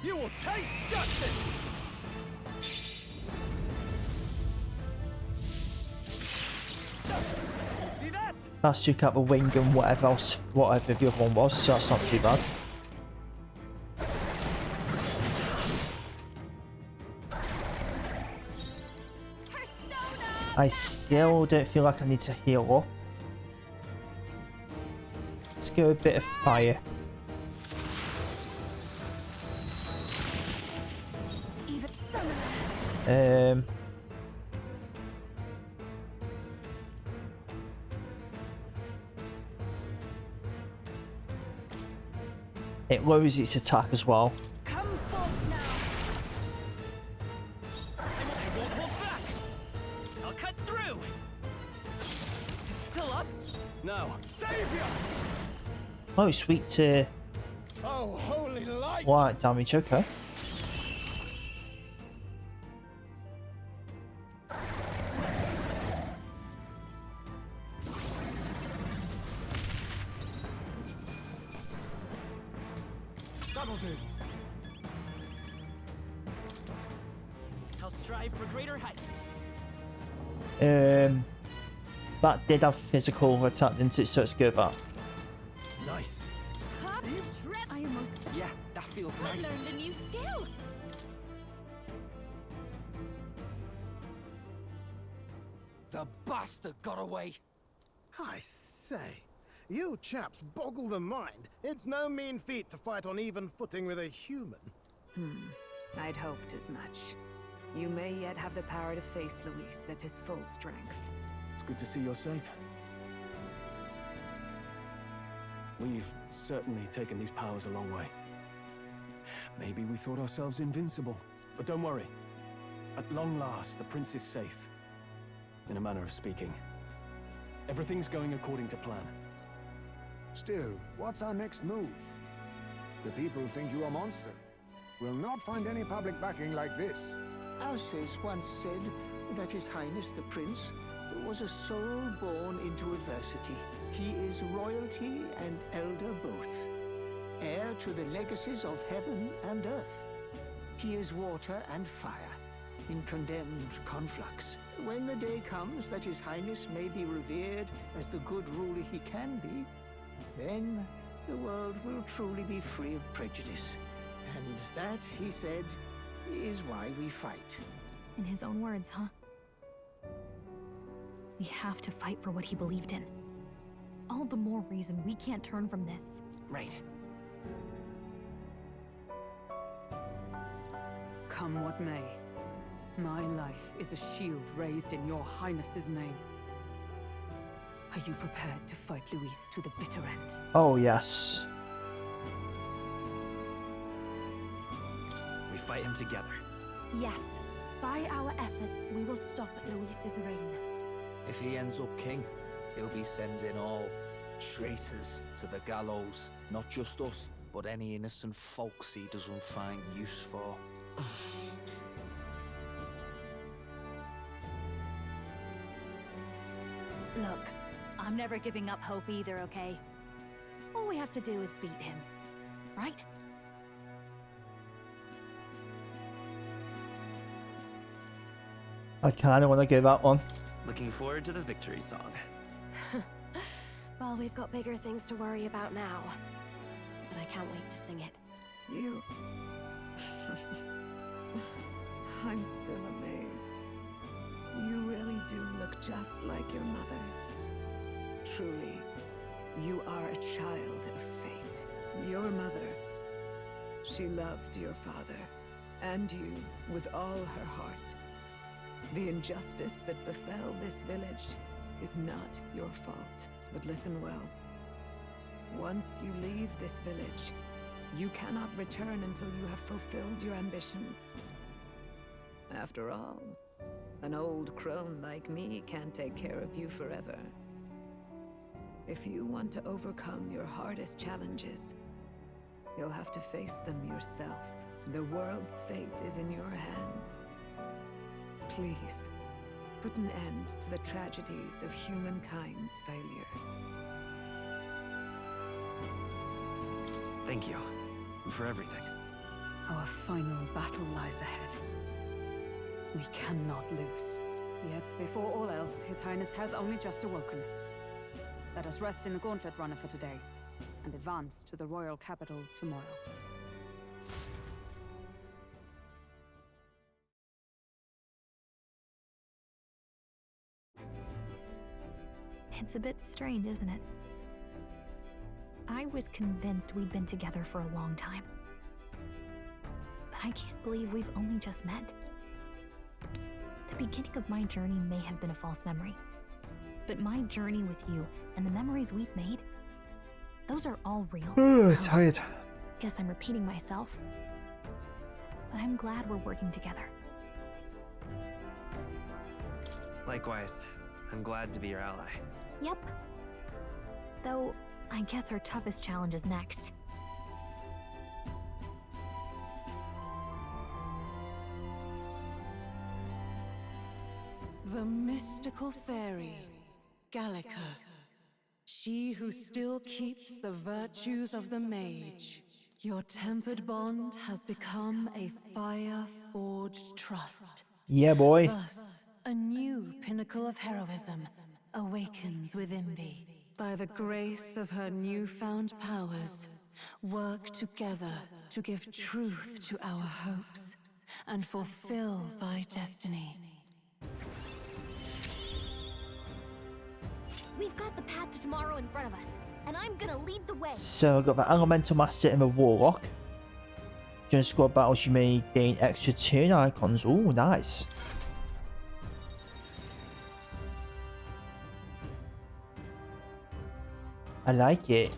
You will taste justice! You see that? That's took out the wing and whatever else, whatever the other one was, so that's not too bad. I still don't feel like I need to heal up. Let's go a bit of fire. Even summoner. It lowers its attack as well. Come forth now. I won't hold back. I'll cut through. It's still up. Now, savior! Oh, sweet to Oh, holy light! light damage, okay. That'll do. I'll strive for greater heights. That did have physical attack, didn't it? So let's go with that. Nice. Hop, trip. I almost. Yeah, that feels I nice. learned a new skill. The bastard got away. I say, You chaps boggle the mind. It's no mean feat to fight on even footing with a human. I'd hoped as much. You may yet have the power to face Luis at his full strength. It's good to see you're safe. We've certainly taken these powers a long way. Maybe we thought ourselves invincible, but don't worry. At long last, the prince is safe. In a manner of speaking. Everything's going according to plan. Still, what's our next move? The people think you a monster. We'll not find any public backing like this. Alces once said that His Highness the Prince was a soul born into adversity. He is royalty and elder both, heir to the legacies of heaven and earth. He is water and fire, in condemned conflux. When the day comes that His Highness may be revered as the good ruler he can be, then the world will truly be free of prejudice. And that, he said, is why we fight. In his own words, huh? We have to fight for what he believed in. All the more reason we can't turn from this. Right. Come what may, my life is a shield raised in your highness's name. Are you prepared to fight Luis to the bitter end? Oh, yes. We fight him together. Yes. By our efforts, we will stop Luis's reign. If he ends up king, he'll be sending all traitors to the gallows. Not just us, but any innocent folks he doesn't find use for. Look, I'm never giving up hope either, okay? All we have to do is beat him, right? I kinda wanna get that one. Looking forward to the victory song. Well, we've got bigger things to worry about now. But I can't wait to sing it. You... I'm still amazed. You really do look just like your mother. Truly, you are a child of fate. Your mother, she loved your father, and you with all her heart. The injustice that befell this village is not your fault. But listen well. Once you leave this village, you cannot return until you have fulfilled your ambitions. After all, an old crone like me can't take care of you forever. If you want to overcome your hardest challenges, you'll have to face them yourself. The world's fate is in your hands. Please, put an end to the tragedies of humankind's failures. Thank you for everything. Our final battle lies ahead. We cannot lose. Yet, before all else, His Highness has only just awoken. Let us rest in the Gauntlet Runner for today, and advance to the royal capital tomorrow. It's a bit strange, isn't it? I was convinced we'd been together for a long time. But I can't believe we've only just met. The beginning of my journey may have been a false memory. But my journey with you and the memories we've made, those are all real. Tired. Guess I'm repeating myself. But I'm glad we're working together. Likewise, I'm glad to be your ally. Yep. Though, I guess our toughest challenge is next. The mystical fairy, Gallica. She who still keeps the virtues of the mage. Your tempered bond has become a fire-forged trust. Yeah, boy. Thus, a new pinnacle of heroism awakens within thee. By the grace of her newfound powers, work together to give truth to our hopes and fulfill thy destiny. We've got the path to tomorrow in front of us. and I'm gonna lead the way. So I've got the Elemental Master and the Warlock. During squad battles, you may gain extra turn icons. Oh, nice. I like it.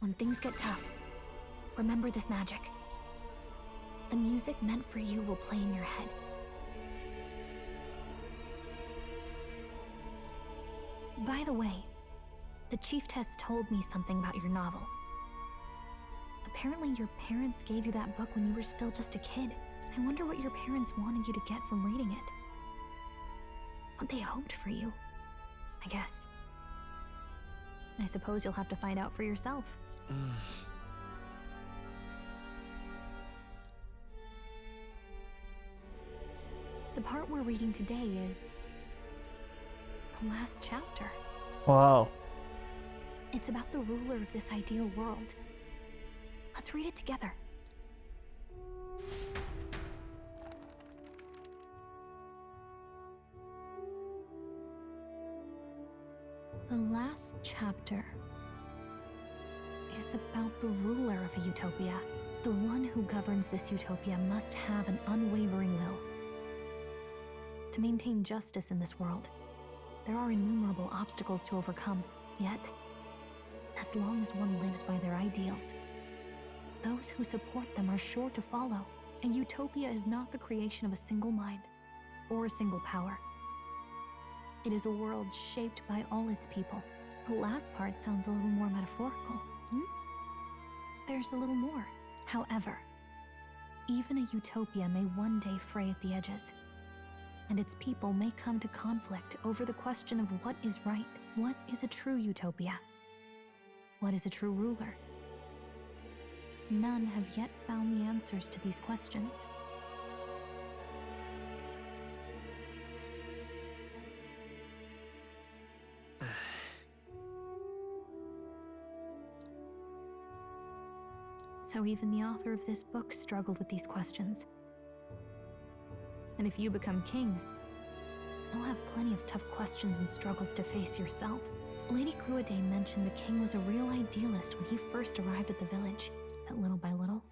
When things get tough, remember this magic. The music meant for you will play in your head. By the way, the chiefess told me something about your novel. Apparently your parents gave you that book when you were still just a kid. I wonder what your parents wanted you to get from reading it. What they hoped for you, I guess. I suppose you'll have to find out for yourself. The part we're reading today is the last chapter. Wow. It's about the ruler of this ideal world. Let's read it together. The last chapter is about the ruler of a utopia. The one who governs this utopia must have an unwavering will. To maintain justice in this world, there are innumerable obstacles to overcome. Yet, as long as one lives by their ideals, those who support them are sure to follow. A utopia is not the creation of a single mind or a single power. It is a world shaped by all its people. The last part sounds a little more metaphorical. There's a little more. However, even a utopia may one day fray at the edges, and its people may come to conflict over the question of what is right. What is a true utopia? What is a true ruler? None have yet found the answers to these questions. So even the author of this book struggled with these questions. And if you become king, you'll have plenty of tough questions and struggles to face yourself. Lady Crowley mentioned the king was a real idealist when he first arrived at the village, but little by little,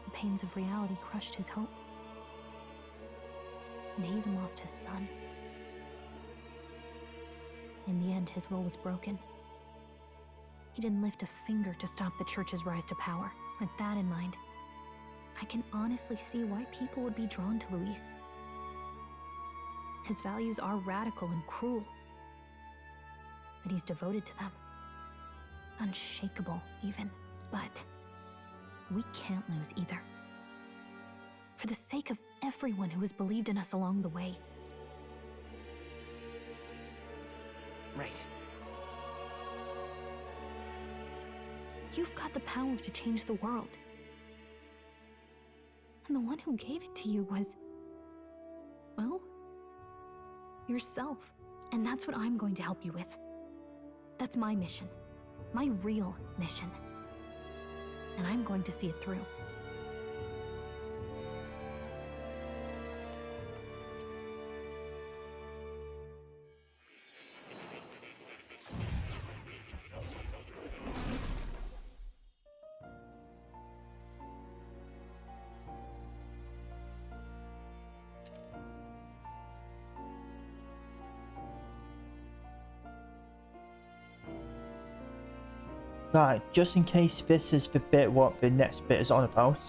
the pains of reality crushed his hope. And he even lost his son. In the end, his will was broken. He didn't lift a finger to stop the church's rise to power. With that in mind, I can honestly see why people would be drawn to Luis. His values are radical and cruel, but he's devoted to them. Unshakable, even. But we can't lose either. For the sake of everyone who has believed in us along the way. Right. You've got the power to change the world. And the one who gave it to you was, well, yourself. And that's what I'm going to help you with. That's my mission. My real mission. And I'm going to see it through. Right, just in case this is the bit what the next bit is on about.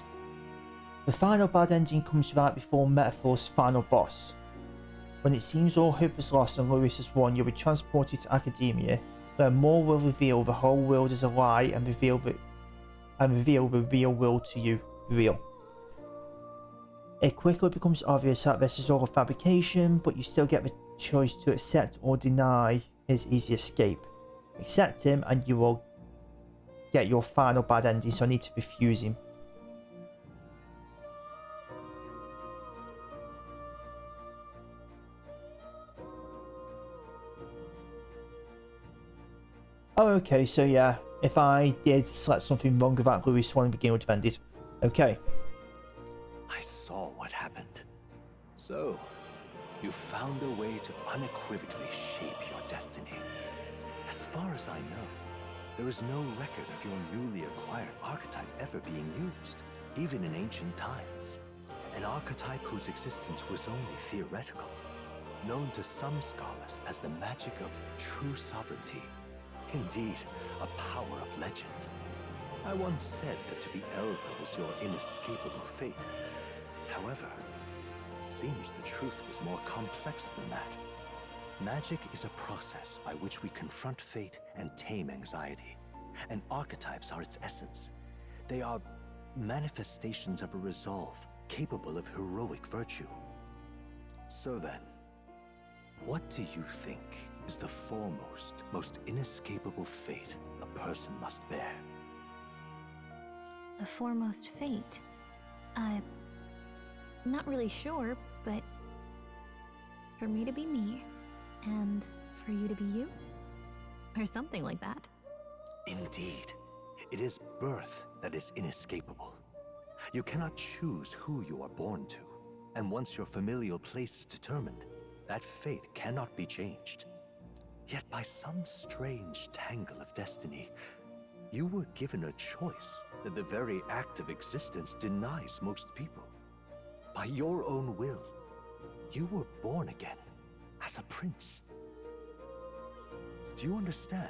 The final bad ending comes right before Metaphor's final boss. When it seems all hope is lost and Luis has won, you'll be transported to Academia, where more will reveal the whole world is a lie and reveal the real world to you. Real. It quickly becomes obvious that this is all a fabrication, but you still get the choice to accept or deny his easy escape. Accept him and you will get your final bad ending, so I need to refuse him. Oh, okay, so yeah, if I did select something wrong about Luis, one of the game would have ended. Okay. I saw what happened. So, you found a way to unequivocally shape your destiny. As far as I know, there is no record of your newly acquired archetype ever being used, even in ancient times. An archetype whose existence was only theoretical, known to some scholars as the magic of true sovereignty. Indeed, a power of legend. I once said that to be Elder was your inescapable fate. However, it seems the truth was more complex than that. Magic is a process by which we confront fate and tame anxiety, and archetypes are its essence. They are manifestations of a resolve capable of heroic virtue. So then, what do you think is the foremost, most inescapable fate a person must bear? The foremost fate? Not really sure, but for me to be me, and for you to be you? Or something like that. Indeed. It is birth that is inescapable. You cannot choose who you are born to, and once your familial place is determined, that fate cannot be changed. Yet by some strange tangle of destiny, you were given a choice that the very act of existence denies most people. By your own will, you were born again as a prince. Do you understand?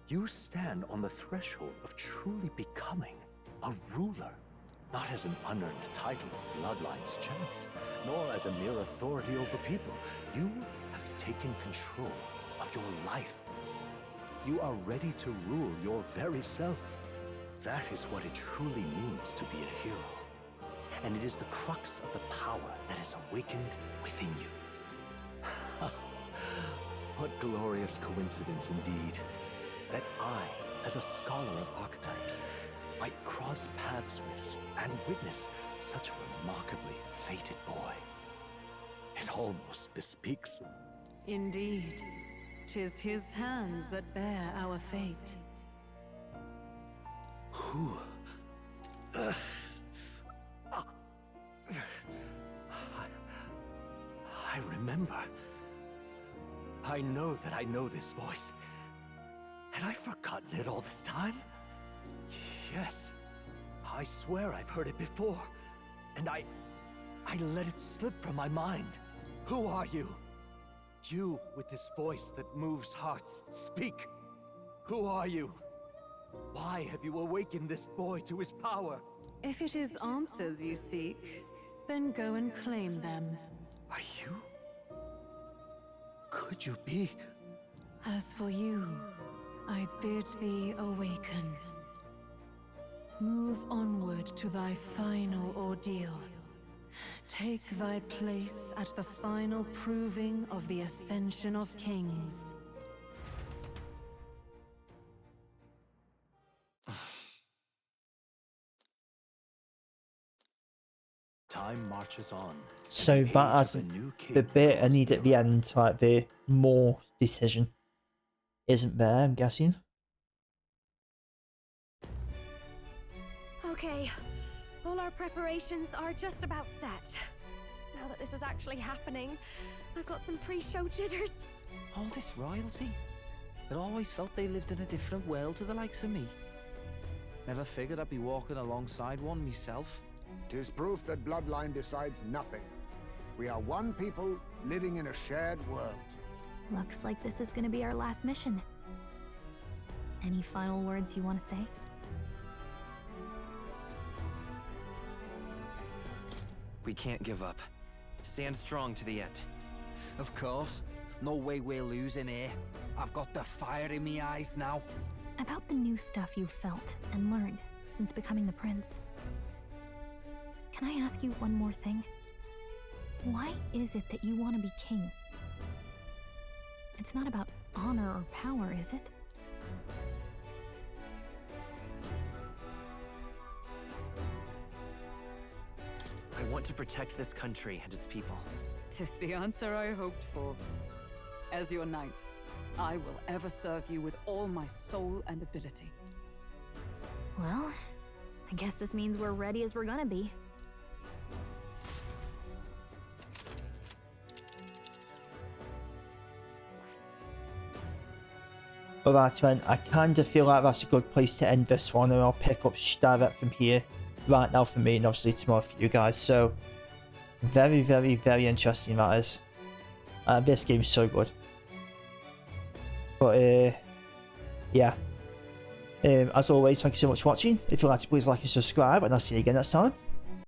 You stand on the threshold of truly becoming a ruler, not as an unearned title of bloodline's chance, nor as a mere authority over people. You have taken control of your life. You are ready to rule your very self. That is what it truly means to be a hero. And it is the crux of the power that is awakened within you. What glorious coincidence indeed, that I, as a scholar of archetypes, might cross paths with and witness such a remarkably fated boy. It almost bespeaks him. Indeed, 'tis his hands that bear our fate. Who? I remember. I know that I know this voice. Had I forgotten it all this time? Yes. I swear I've heard it before. And I let it slip from my mind. Who are you? You with this voice that moves hearts. Speak. Who are you? Why have you awakened this boy to his power? If it is answers you seek, then go and claim them. Are you? Could you be? As for you, I bid thee awaken. Move onward to thy final ordeal. Take thy place at the final proving of the Ascension of Kings. Time marches on. So that has the bit I need at the end, like the more decision, isn't there, I'm guessing? Okay, all our preparations are just about set. Now that this is actually happening, I've got some pre-show jitters. All this royalty? I always felt they lived in a different world to the likes of me. Never figured I'd be walking alongside one myself. 'Tis proof that bloodline decides nothing. We are one people living in a shared world. Looks like this is gonna be our last mission. Any final words you want to say? We can't give up. Stand strong to the end. Of course. No way we're losing here. I've got the fire in me eyes now. About the new stuff you've felt and learned since becoming the prince. Can I ask you one more thing? Why is it that you want to be king? It's not about honor or power, is it? I want to protect this country and its people. 'Tis the answer I hoped for. As your knight, I will ever serve you with all my soul and ability. Well, I guess this means we're ready as we're gonna be. Alright then, I kind of feel like that's a good place to end this one, and I'll pick up direct from here right now for me, and obviously tomorrow for you guys. So, very, very, very interesting that is. This game is so good. But, yeah. As always, thank you so much for watching. If you like it, please like and subscribe, and I'll see you again next time.